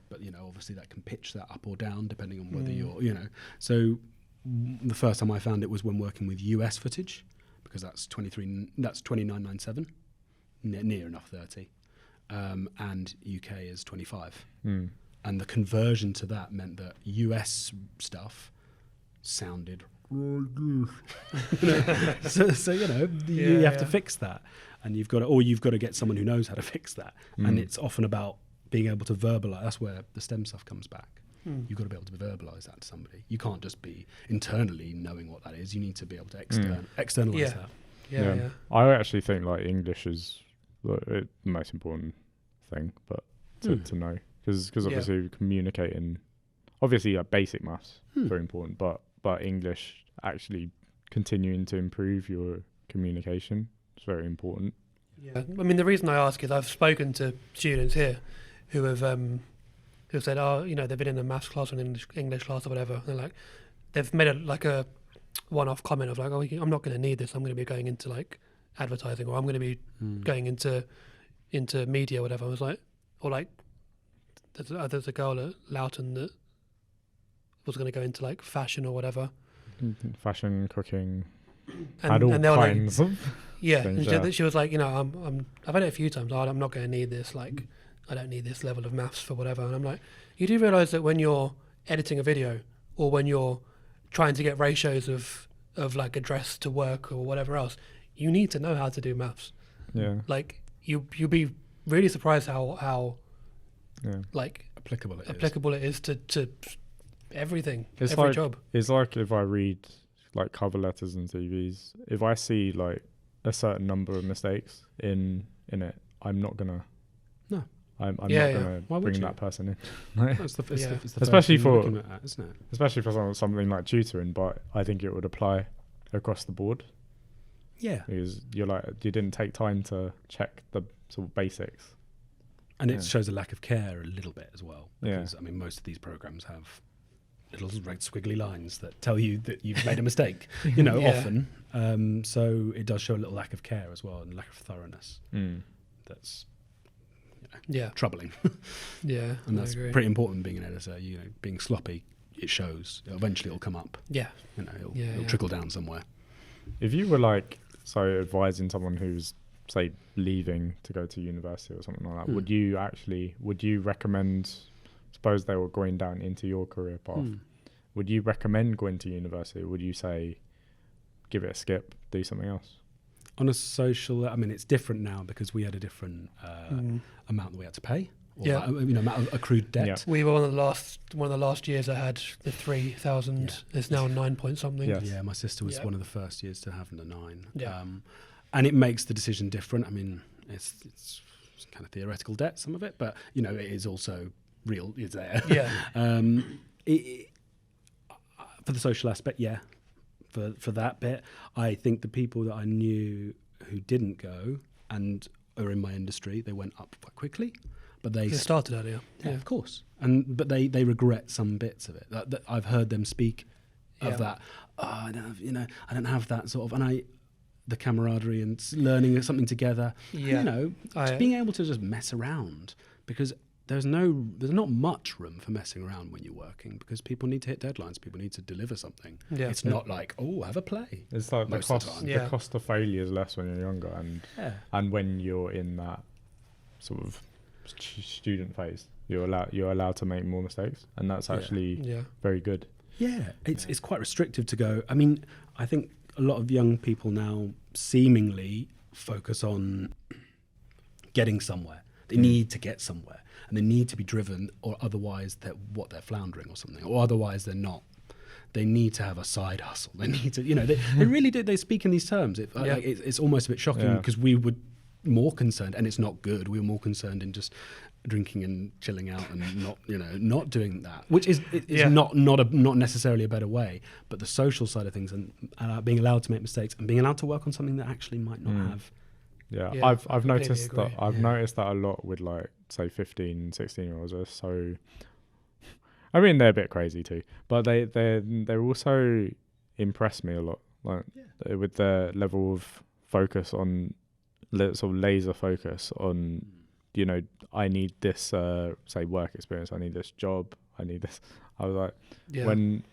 Speaker 2: but obviously that can pitch that up or down depending on whether you're. So the first time I found it was when working with US footage, because that's 2997, near enough 30, and UK is 25. And the conversion to that meant that US stuff sounded so you have to fix that, and you've got to get someone who knows how to fix that. And it's often about being able to verbalize. That's where the STEM stuff comes back. You've got to be able to verbalize that to somebody. You can't just be internally knowing what that is. You need to be able to externalize that.
Speaker 1: Yeah.
Speaker 3: I actually think like English is the most important thing, but to know, because obviously communicating, obviously basic maths very important, but English, actually continuing to improve your communication is very important.
Speaker 1: Yeah, I mean, the reason I ask is I've spoken to students here who have said, they've been in a maths class or an English class or whatever, and like they've made a one-off comment of like, I'm not going to need this. I'm going to be going into like advertising, or I'm going to be going into media, or whatever. I was like, there's a girl at Loughton that was going to go into like fashion or whatever.
Speaker 3: Fashion, cooking,
Speaker 1: and
Speaker 3: all
Speaker 1: they were
Speaker 3: kinds of
Speaker 1: things. And she was like, I've had it a few times. I'm not going to need this. Like, I don't need this level of maths for whatever. And I'm like, you do realise that when you're editing a video, or when you're trying to get ratios of like address to work or whatever else, you need to know how to do maths.
Speaker 3: Yeah.
Speaker 1: Like you'll be really surprised how like applicable it is to everything, every job.
Speaker 3: It's like if I read like cover letters and CVs, if I see like a certain number of mistakes in it, I'm not gonna.
Speaker 2: No.
Speaker 3: I'm not gonna bring that person in.
Speaker 2: It's the
Speaker 3: especially for
Speaker 2: that, isn't it?
Speaker 3: Especially for something like tutoring, but I think it would apply across the board.
Speaker 2: Yeah.
Speaker 3: Because you didn't take time to check the sort of basics.
Speaker 2: And it shows a lack of care a little bit as well. Because,
Speaker 3: Yeah.
Speaker 2: I mean, most of these programs have little red squiggly lines that tell you that you've made a mistake, often. So it does show a little lack of care as well, and lack of thoroughness. That's troubling.
Speaker 1: Yeah.
Speaker 2: And that's pretty important being an editor. Being sloppy, it shows. Eventually it'll come up.
Speaker 1: Yeah.
Speaker 2: It'll trickle down somewhere.
Speaker 3: If you were advising someone who's, say, leaving to go to university or something like that, would you recommend suppose they were going down into your career path, would you recommend going to university? Or would you say give it a skip, do something else?
Speaker 2: On a social, I mean, it's different now because we had a different amount that we had to pay. Or
Speaker 1: Yeah.
Speaker 2: amount of accrued debt.
Speaker 3: Yeah.
Speaker 1: We were one of the last years that had the 3,000. It's now 9 point something.
Speaker 3: Yes.
Speaker 2: Yeah, my sister was
Speaker 1: Yeah.
Speaker 2: one of the first years to have the 9.
Speaker 1: Yeah.
Speaker 2: And it makes the decision different. I mean, it's kind of theoretical debt, some of it, but it is also real. It's there.
Speaker 1: Yeah.
Speaker 2: For the social aspect, yeah. For that bit, I think the people that I knew who didn't go and are in my industry, they went up quite quickly. But they
Speaker 1: It started earlier.
Speaker 2: yeah, of course. But they regret some bits of it. That I've heard them speak of that. Oh, I don't have that sort of, and the camaraderie and learning something together.
Speaker 1: Yeah.
Speaker 2: Just being able to just mess around, because there's not much room for messing around when you're working, because people need to hit deadlines. People need to deliver something.
Speaker 1: Yeah.
Speaker 2: It's not like, oh, have a play.
Speaker 3: It's like
Speaker 2: Most of the time.
Speaker 3: the cost of failure is less when you're younger, and when you're in that sort of student phase, you're allowed to make more mistakes, and that's actually very good.
Speaker 2: Yeah, it's quite restrictive to go. I mean, I think a lot of young people now seemingly focus on getting somewhere. They need to get somewhere, and they need to be driven, or otherwise they're floundering or something, or otherwise they're not. They need to have a side hustle. They need to, they really do. They speak in these terms. It's almost a bit shocking, because we would more concerned, and it's not good. We were more concerned in just drinking and chilling out and not doing that, which is not necessarily a better way. But the social side of things, and being allowed to make mistakes and being allowed to work on something that actually might not have.
Speaker 3: Yeah,
Speaker 1: Yeah,
Speaker 3: I've noticed
Speaker 1: agree.
Speaker 3: that. I've noticed that a lot with, like, say 15, 16-year-olds are so. I mean, they're a bit crazy too, but they're also impress me a lot, like with their level of focus on, sort of laser focus on, I need this, say, work experience. I need this job. I need this. I was like, when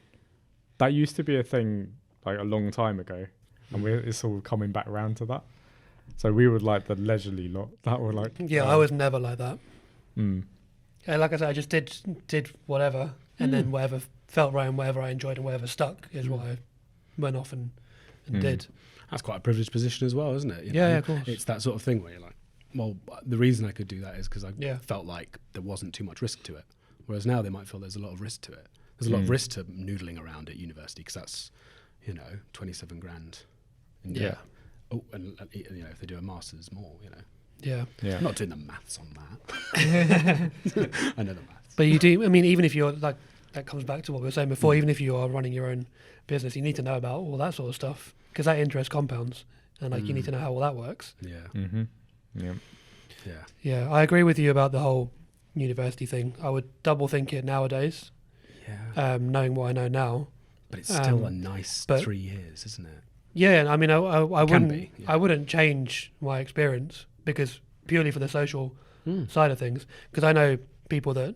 Speaker 3: that used to be a thing, like, a long time ago, and it's all coming back around to that. So we would like the leisurely lot that were like.
Speaker 1: Yeah, I was never like that. Like I said, I just did whatever, and then whatever felt right and whatever I enjoyed and whatever stuck is what I went off and did.
Speaker 2: That's quite a privileged position as well, isn't it?
Speaker 1: Yeah, of course.
Speaker 2: It's that sort of thing where you're like, well, the reason I could do that is because I
Speaker 1: Yeah.
Speaker 2: felt like there wasn't too much risk to it. Whereas now they might feel there's a lot of risk to it. There's a lot of risk to noodling around at university, because that's, 27 grand.
Speaker 1: Yeah.
Speaker 2: Oh, and if they do a master's, more.
Speaker 1: Yeah.
Speaker 2: I'm not doing the maths on that. I know the maths.
Speaker 1: But you do, I mean, even if you're like, that comes back to what we were saying before, even if you are running your own business, you need to know about all that sort of stuff, because that interest compounds, and you need to know how all that works.
Speaker 2: Yeah.
Speaker 3: Mm-hmm. Yeah.
Speaker 2: Yeah.
Speaker 1: Yeah, I agree with you about the whole university thing. I would double think it nowadays, knowing what I know now.
Speaker 2: But it's still a nice 3 years, isn't it?
Speaker 1: Yeah, I mean, I wouldn't,
Speaker 2: be, yeah.
Speaker 1: I wouldn't change my experience, because purely for the social side of things, because I know people that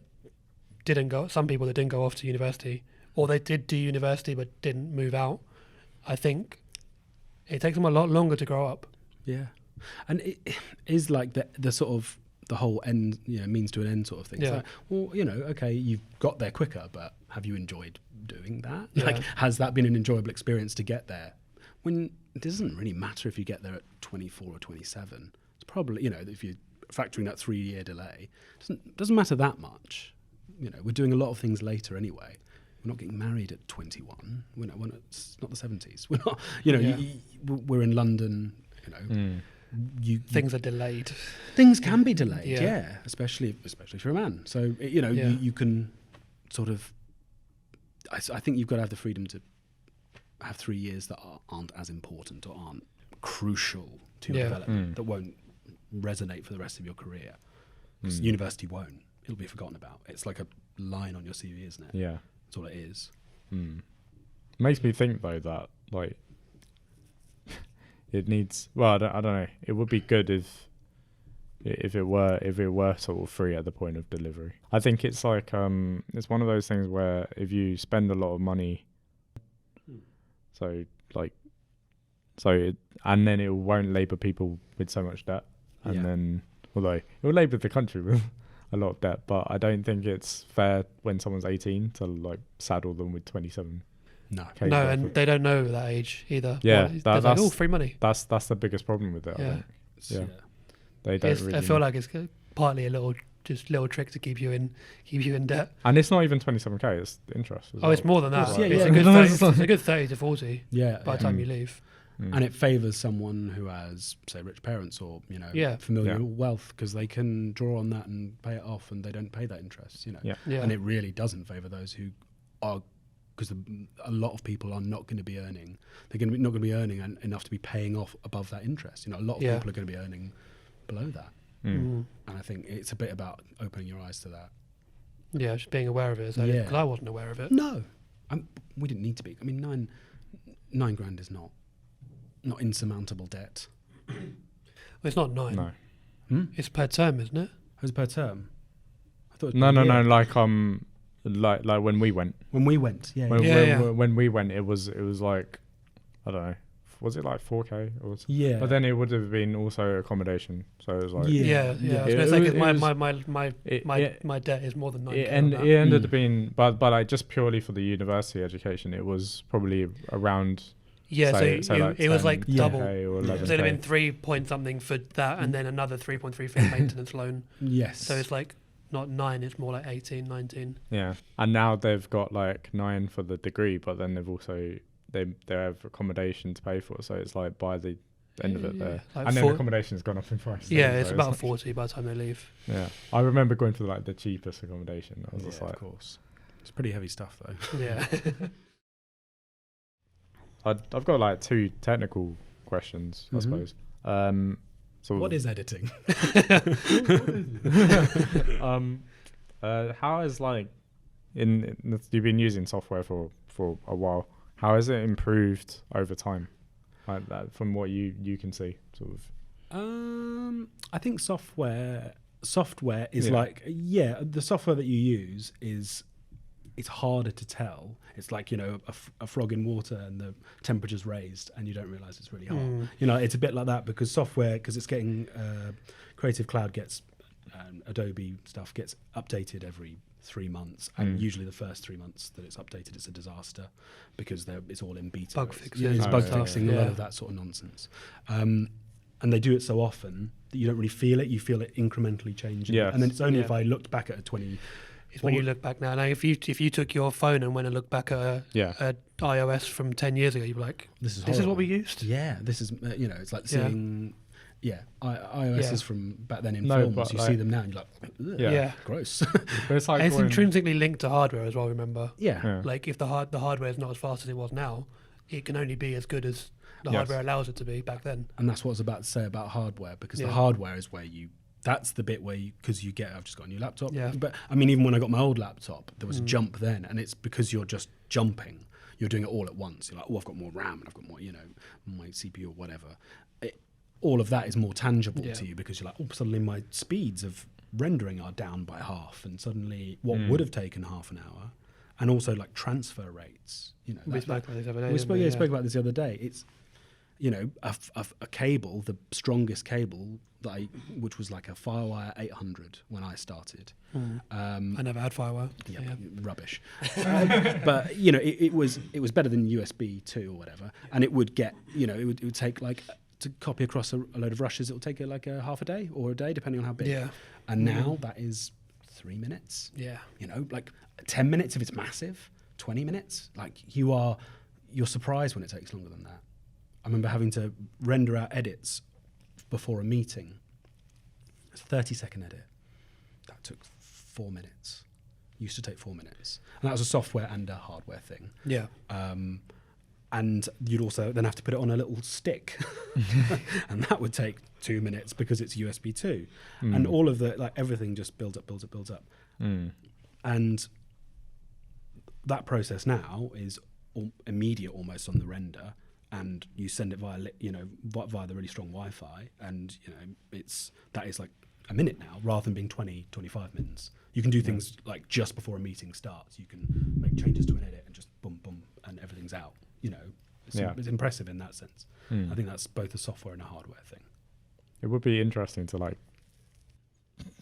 Speaker 1: some people that didn't go off to university, or they did do university but didn't move out. I think it takes them a lot longer to grow up.
Speaker 2: Yeah. And it is like the sort of the whole end, means to an end sort of thing.
Speaker 1: Yeah.
Speaker 2: It's like, well, okay, you've got there quicker, but have you enjoyed doing that?
Speaker 1: Yeah.
Speaker 2: Like, has that been an enjoyable experience to get there? When it doesn't really matter if you get there at 24 or 27. It's probably, if you're factoring that 3-year delay, doesn't matter that much. We're doing a lot of things later anyway. We're not getting married at 21. It's not the 70s. We're not, we're in London,
Speaker 1: Things are delayed.
Speaker 2: Things can be delayed,
Speaker 1: Yeah.
Speaker 2: especially for a man. So, you can sort of, I think you've got to have the freedom to have 3 years that aren't as important or aren't crucial to your development, that won't resonate for the rest of your career. 'Cause university won't. It'll be forgotten about. It's like a line on your CV, isn't it?
Speaker 3: Yeah.
Speaker 2: That's all it is.
Speaker 3: Makes me think, though, that, like, it needs. Well, I don't know. It would be good if it were sort of free at the point of delivery. I think it's like it's one of those things where if you spend a lot of money, and then it won't labour people with so much debt, and then although it will labour the country with a lot of debt, but I don't think it's fair when someone's 18 to like saddle them with 27.
Speaker 2: No.
Speaker 1: No, and they don't know that age either.
Speaker 3: Yeah,
Speaker 1: They're like, oh, free money.
Speaker 3: That's the biggest problem with it.
Speaker 1: Yeah.
Speaker 3: I think.
Speaker 2: Yeah.
Speaker 3: They don't really.
Speaker 1: I feel like it's partly a little trick to keep you in debt.
Speaker 3: And it's not even 27k. It's the interest.
Speaker 1: Oh, it's more than that.
Speaker 2: Yeah,
Speaker 1: it's,
Speaker 2: yeah.
Speaker 1: it's a good 30 to 40
Speaker 2: Yeah.
Speaker 1: by the time you leave.
Speaker 2: And it favors someone who has, say, rich parents or, you know, familial wealth, because they can draw on that and pay it off, and they don't pay that interest, you know.
Speaker 3: Yeah.
Speaker 1: Yeah.
Speaker 2: And it really doesn't favor those who are, because a lot of people are not going to be earning. They're not going to be earning enough to be paying off above that interest. You know, a lot of people are going to be earning below that. And I think it's a bit about opening your eyes to that.
Speaker 1: Yeah, just being aware of it. Because I wasn't aware of it.
Speaker 2: No, we didn't need to be. I mean, nine grand is not insurmountable debt.
Speaker 1: Well, it's not 9.
Speaker 3: No.
Speaker 1: It's per term, isn't it?
Speaker 2: It was per term. I thought.
Speaker 3: No. Like when we went.
Speaker 2: When we went,
Speaker 3: When we went, it was like, I don't know. Was it like 4k or something?
Speaker 2: Yeah.
Speaker 3: But then it would have been also accommodation, so it was like
Speaker 1: I was going to say, because my debt is more than 9k.
Speaker 3: It ended up being, but like just purely for the university education, it was probably around.
Speaker 1: Yeah, so
Speaker 3: like
Speaker 1: it was like double.
Speaker 3: Or 11K.
Speaker 1: So it'd have been 3 point something for that, and then another 3.3 for the maintenance loan.
Speaker 2: Yes.
Speaker 1: So it's like not 9, it's more like 18, 19.
Speaker 3: Yeah, and now they've got like 9 for the degree, but then they've also they have accommodation to pay for, so it's like by the end of it there,
Speaker 1: like
Speaker 3: and then accommodation's gone up in price.
Speaker 1: Yeah, it's about 40 by the time they leave.
Speaker 3: Yeah, I remember going for like the cheapest accommodation. I was just like,
Speaker 2: of course, it's pretty heavy stuff though.
Speaker 1: Yeah.
Speaker 3: I've got like 2 technical questions, I suppose. So
Speaker 2: what is editing?
Speaker 3: How is like you've been using software for a while? How has it improved over time? Like that, from what you can see, sort of.
Speaker 2: I think software is like the software that you use is. It's harder to tell. It's like, you know, a frog in water and the temperature's raised and you don't realize it's really hot. You know, it's a bit like that because software, because it's getting, Creative Cloud gets, Adobe stuff gets updated every 3 months. And usually the first 3 months that it's updated, it's a disaster because it's all in beta.
Speaker 1: Bug fixing.
Speaker 2: Yeah, it's bug fixing, a lot of that sort of nonsense. And they do it so often that you don't really feel it. You feel it incrementally changing.
Speaker 3: Yes.
Speaker 2: And then it's only if I looked back at a 20...
Speaker 1: It's when you look back now. Now, if you took your phone and went and looked back at a iOS from 10 years ago, you'd be like, "This is what we used."
Speaker 2: Yeah, this is you know, it's like seeing iOSs from back then in films. You see them now, and you're like, gross.
Speaker 3: But it's like
Speaker 1: and it's intrinsically linked to hardware as well. Remember?
Speaker 2: Yeah.
Speaker 1: Like if the hardware is not as fast as it was now, it can only be as good as the hardware allows it to be back then.
Speaker 2: And that's what I was about to say about hardware, because the hardware is where that's the bit where I've just got a new laptop. Yeah. But I mean, even when I got my old laptop, there was a jump then, and it's because you're just jumping. You're doing it all at once. You're like, oh, I've got more RAM and I've got more, you know, my CPU or whatever. All of that is more tangible to you because you're like, oh, suddenly my speeds of rendering are down by half, and suddenly what would have taken half an hour, and also like transfer rates. You know,
Speaker 1: we spoke about this the other day.
Speaker 2: We spoke about this the other day. It's, you know, a cable, the strongest cable which was like a Firewire 800 when I started.
Speaker 1: I never had Firewire.
Speaker 2: Yeah, rubbish. But you know, it was better than USB 2 or whatever, and it would get, you know, it would take like, to copy across a load of rushes, it will take like a half a day or a day, depending on how big. Yeah. And now that is 3 minutes. Yeah. You know, like 10 minutes if it's massive, 20 minutes. Like you're surprised when it takes longer than that. I remember having to render out edits before a meeting. It's a 30-second edit. That took 4 minutes. Used to take 4 minutes. And that was a software and a hardware thing. Yeah. And you'd also then have to put it on a little stick. And that would take 2 minutes because it's USB 2. And all of everything just builds up. And that process now is immediate almost on the render. And you send it via the really strong Wi-Fi, and you know that is like a minute now, rather than being 20, 25 minutes. You can do things like just before a meeting starts. You can make changes to an edit and just boom, boom, and everything's out. You know, it's impressive in that sense. I think that's both a software and a hardware thing.
Speaker 3: It would be interesting to like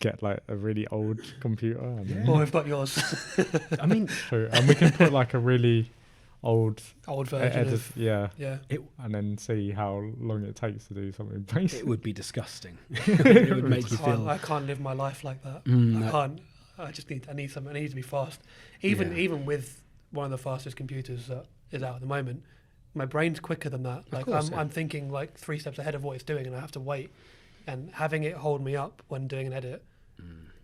Speaker 3: get like a really old computer. And
Speaker 1: Or we've got yours.
Speaker 2: I mean,
Speaker 3: true. And we can put like a really old
Speaker 1: version of
Speaker 3: yeah,
Speaker 2: and
Speaker 3: then see how long it takes to do something basic.
Speaker 2: it would be disgusting. It would make you feel.
Speaker 1: I can't live my life like that.
Speaker 2: Mm,
Speaker 1: I can't. I need something. I need to be fast. Even with one of the fastest computers that is out at the moment, my brain's quicker than that. Like I'm thinking like 3 steps ahead of what it's doing, and I have to wait. And having it hold me up when doing an edit,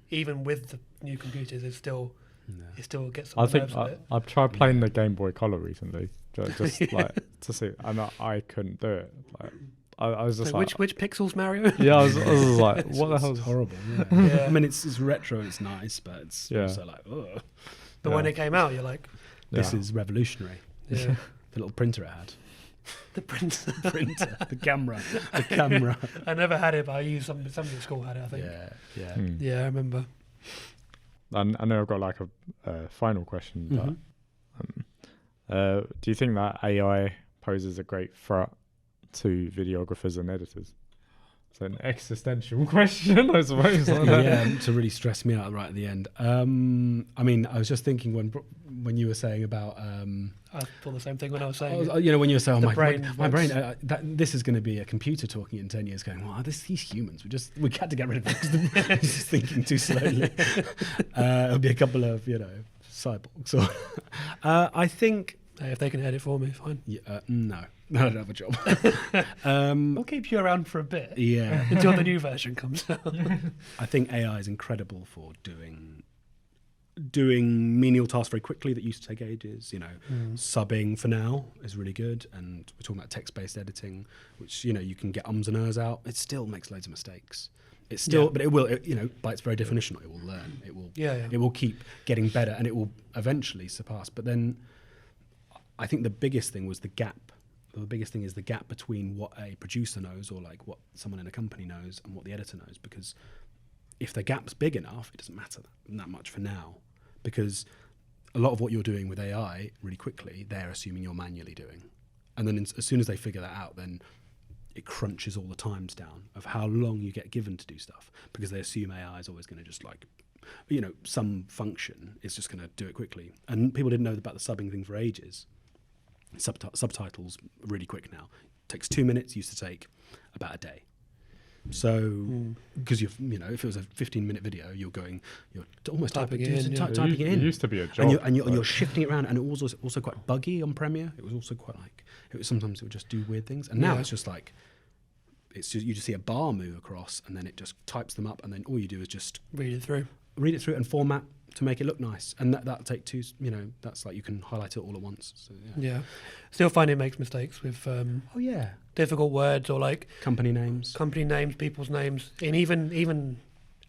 Speaker 1: even with the new computers, is still. No. It still gets.
Speaker 3: I think I've tried playing the Game Boy Color recently, just like to see, and I couldn't do it. Like I was just like,
Speaker 1: which pixels, Mario?
Speaker 3: Yeah, I was like, what the hell?
Speaker 2: It's horrible. Yeah. I mean, it's retro, it's nice, but it's also like, ugh.
Speaker 1: But when it came out, you're like,
Speaker 2: this is revolutionary.
Speaker 1: Yeah.
Speaker 2: The little printer it had.
Speaker 1: The printer,
Speaker 2: the camera.
Speaker 1: I never had it, but I used somebody at school had it. I think. Yeah, I remember.
Speaker 3: I know I've got like a final question. But, do you think that AI poses a great threat to videographers and editors? It's an existential question, I suppose.
Speaker 2: To really stress me out right at the end. I mean, I was just thinking when you were saying about.
Speaker 1: I thought the same thing when I was saying.
Speaker 2: When you were saying, my brain.
Speaker 1: This
Speaker 2: is going to be a computer talking in 10 years, going, "Wow, these humans. We had to get rid of it because it's just thinking too slowly." It'll be a couple of cyborgs. I think.
Speaker 1: Hey, if they can edit for me, fine.
Speaker 2: No, I don't have a job.
Speaker 1: I'll keep you around for a bit.
Speaker 2: Yeah,
Speaker 1: until the new version comes out.
Speaker 2: I think AI is incredible for doing menial tasks very quickly that used to take ages. Subbing for now is really good, and we're talking about text-based editing, which you can get ums and ers out. It still makes loads of mistakes. It's still, but it will. By its very definition, it will learn. It will. It will keep getting better, and it will eventually surpass. But then, I think the biggest thing was the gap. The biggest thing is the gap between what a producer knows, or like what someone in a company knows, and what the editor knows. Because if the gap's big enough, it doesn't matter that much for now. Because a lot of what you're doing with AI really quickly, they're assuming you're manually doing. And then as soon as they figure that out, then it crunches all the times down of how long you get given to do stuff, because they assume AI is always going to just some function is just going to do it quickly. And people didn't know about the subbing thing for ages. Subtitles really quick now. It takes 2 minutes, used to take about a day. So, because if it was a 15-minute video, you're almost typing it in.
Speaker 3: It used to be a job,
Speaker 2: and you're shifting it around, and it was also quite buggy on Premiere. It was also quite sometimes it would just do weird things, and now it's just like you just see a bar move across, and then it just types them up, and then all you do is just
Speaker 1: read it through
Speaker 2: and format to make it look nice, and that'll take two. That's like you can highlight it all at once. So,
Speaker 1: yeah. Still find it makes mistakes with difficult words or like
Speaker 2: company names,
Speaker 1: people's names, and even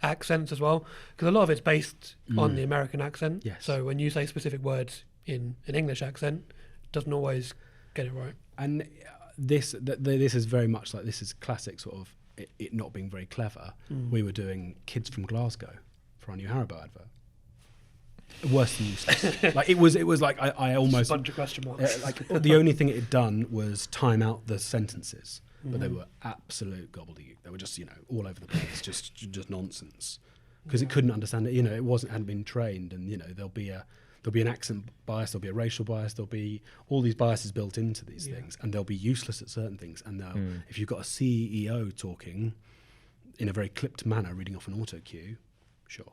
Speaker 1: accents as well, because a lot of it's based on the American accent.
Speaker 2: Yes.
Speaker 1: So when you say specific words in an English accent, it doesn't always get it right.
Speaker 2: And this is very much like, this is classic sort of it not being very clever. We were doing Kids from Glasgow for our new Haribo advert. Worse than useless. Like it was like I almost
Speaker 1: a bunch of question marks.
Speaker 2: like the only thing it had done was time out the sentences, but they were absolute gobbledygook. They were just all over the place, just nonsense, because it couldn't understand it. It hadn't been trained, and there'll be an accent bias, there'll be a racial bias, there'll be all these biases built into these things, and they'll be useless at certain things. And if you've got a CEO talking in a very clipped manner, reading off an auto cue, sure.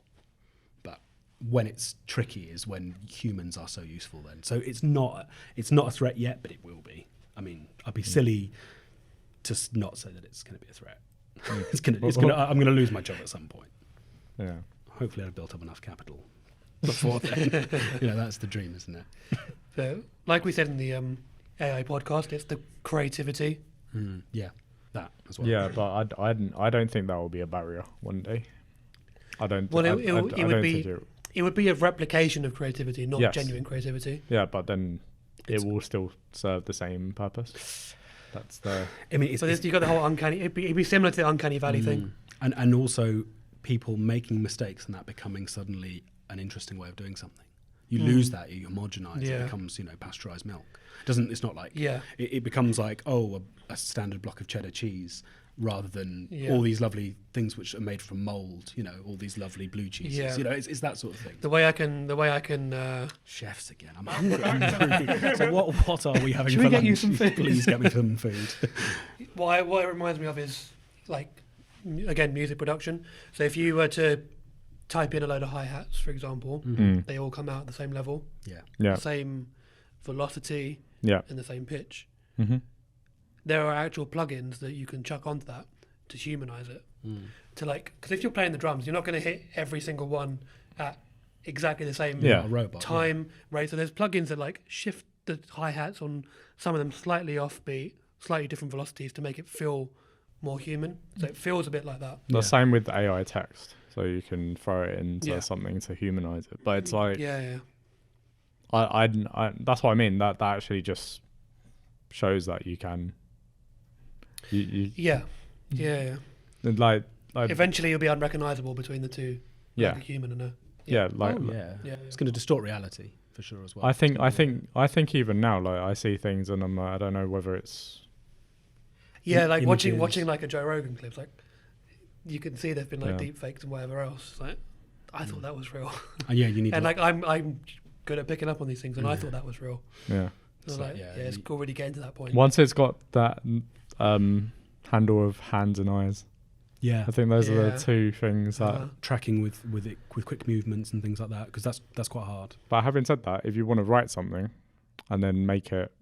Speaker 2: When it's tricky is when humans are so useful then. So it's not a threat yet, but it will be. I mean, I'd be silly to not say that it's going to be a threat. I'm going to lose my job at some point.
Speaker 3: Yeah.
Speaker 2: Hopefully I've built up enough capital before then. That's the dream, isn't it?
Speaker 1: So, like we said in the AI podcast, it's the creativity.
Speaker 2: Yeah, that as well.
Speaker 3: Yeah, but I don't think that will be a barrier one day. I don't.
Speaker 1: Well,
Speaker 3: it
Speaker 1: would be a replication of creativity, not
Speaker 3: Yes.
Speaker 1: genuine creativity.
Speaker 3: Yeah, but then it will still serve the same purpose. That's the.
Speaker 2: I mean,
Speaker 1: you got the whole uncanny. It'd be similar to the uncanny valley thing,
Speaker 2: and also people making mistakes and that becoming suddenly an interesting way of doing something. You lose that, you homogenize. It becomes pasteurized milk. It's not like it becomes like a standard block of cheddar cheese, rather than
Speaker 1: Yeah.
Speaker 2: all these lovely things which are made from mold, all these lovely blue cheeses.
Speaker 1: Yeah.
Speaker 2: It's that sort of thing.
Speaker 1: The way I can
Speaker 2: Chefs again. I'm hungry. So what are we having
Speaker 1: Should
Speaker 2: for
Speaker 1: we get
Speaker 2: lunch?
Speaker 1: you some food?
Speaker 2: Please get me some food.
Speaker 1: what it reminds me of is like again music production. So if you were to type in a load of hi-hats, for example, they all come out at the same level,
Speaker 3: Yeah.
Speaker 1: the same velocity,
Speaker 3: Yeah.
Speaker 1: and the same pitch.
Speaker 3: Mm-hmm.
Speaker 1: There are actual plugins that you can chuck onto that to humanize it. To because if you're playing the drums, you're not going to hit every single one at exactly the same
Speaker 3: Yeah.
Speaker 2: A robot.
Speaker 1: time rate. So there's plugins that shift the hi-hats on some of them slightly offbeat, slightly different velocities to make it feel more human. So it feels a bit like that.
Speaker 3: The same with AI text, so you can throw it into something to humanize it. But it's like,
Speaker 1: Yeah.
Speaker 3: I that's what I mean. That actually just shows that you can.
Speaker 1: Yeah.
Speaker 3: Like
Speaker 1: Eventually, you'll be unrecognizable between the two.
Speaker 3: Yeah.
Speaker 1: Like a human and a.
Speaker 3: yeah,
Speaker 2: Oh,
Speaker 3: like
Speaker 2: yeah.
Speaker 1: Yeah.
Speaker 2: It's going to distort reality for sure as well.
Speaker 3: I think even now, like I see things and I'm I don't know whether it's
Speaker 1: Yeah, like
Speaker 2: images.
Speaker 1: watching like a Joe Rogan clip, like you can see there've been like
Speaker 3: Yeah.
Speaker 1: deep fakes and whatever else. Like I thought that was real,
Speaker 2: And you need.
Speaker 1: and like I'm good at picking up on these things, and I thought that was real.
Speaker 3: yeah.
Speaker 1: So
Speaker 2: It's
Speaker 1: like,
Speaker 2: like,
Speaker 1: it's already getting to that point.
Speaker 3: Once it's got that handle of hands and eyes,
Speaker 2: yeah,
Speaker 3: I think those are
Speaker 1: Yeah.
Speaker 3: the two things that.
Speaker 1: Uh-huh.
Speaker 2: tracking with quick movements and things like that, because that's quite hard.
Speaker 3: But having said that, if you want to write something and then make it,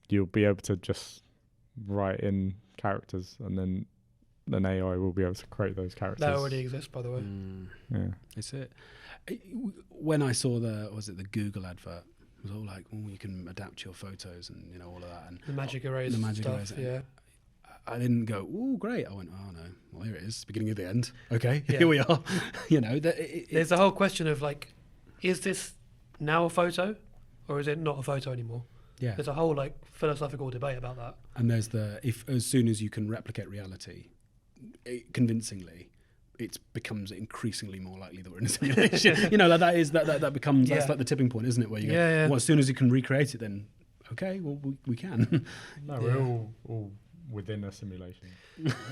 Speaker 3: you'll be able to just write in characters, and then an AI will be able to create those characters.
Speaker 1: That already exists, by the way.
Speaker 3: Yeah.
Speaker 2: It's it. When I saw the Google advert, it was all like, you can adapt your photos and all of that, and
Speaker 1: The magic erase
Speaker 2: the magic
Speaker 1: stuff.
Speaker 2: erase.
Speaker 1: Yeah.
Speaker 2: I didn't go, oh great. I went, oh no, well here it is, beginning of the end. Okay,
Speaker 1: Yeah.
Speaker 2: here we are.
Speaker 1: There's the whole question of like, is this now a photo, or is it not a photo anymore?
Speaker 2: yeah.
Speaker 1: There's a whole like philosophical debate about that.
Speaker 2: And there's if as soon as you can replicate reality convincingly, it becomes increasingly more likely that we're in a simulation. Like that becomes that's like the tipping point, isn't it? Where you go, well, as soon as you can recreate it, then okay, well we can.
Speaker 3: No,
Speaker 1: Yeah.
Speaker 3: we're all within a simulation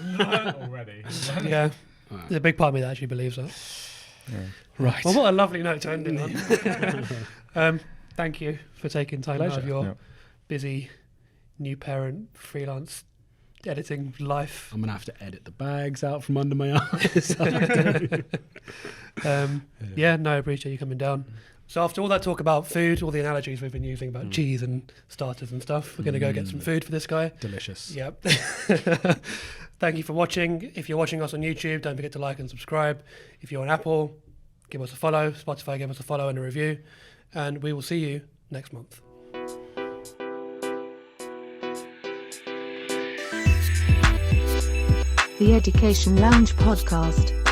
Speaker 3: already.
Speaker 1: Yeah.
Speaker 2: Wow.
Speaker 1: There's a big part of me that actually believes that.
Speaker 3: Yeah.
Speaker 2: Right.
Speaker 1: Well, what a lovely note to end it on. Thank you for taking time out of
Speaker 2: Pleasure.
Speaker 1: your
Speaker 3: Yeah.
Speaker 1: busy new parent freelance editing life.
Speaker 2: I'm gonna have to edit the bags out from under my eyes.
Speaker 1: No, I appreciate you coming down. So after all that talk about food, all the analogies we've been using about cheese and starters and stuff, we're going to go get some food for this guy.
Speaker 2: Delicious.
Speaker 1: Yep. Thank you for watching. If you're watching us on YouTube, don't forget to like and subscribe. If you're on Apple, give us a follow. Spotify, give us a follow and a review. And we will see you next month.
Speaker 4: The Education Lounge Podcast.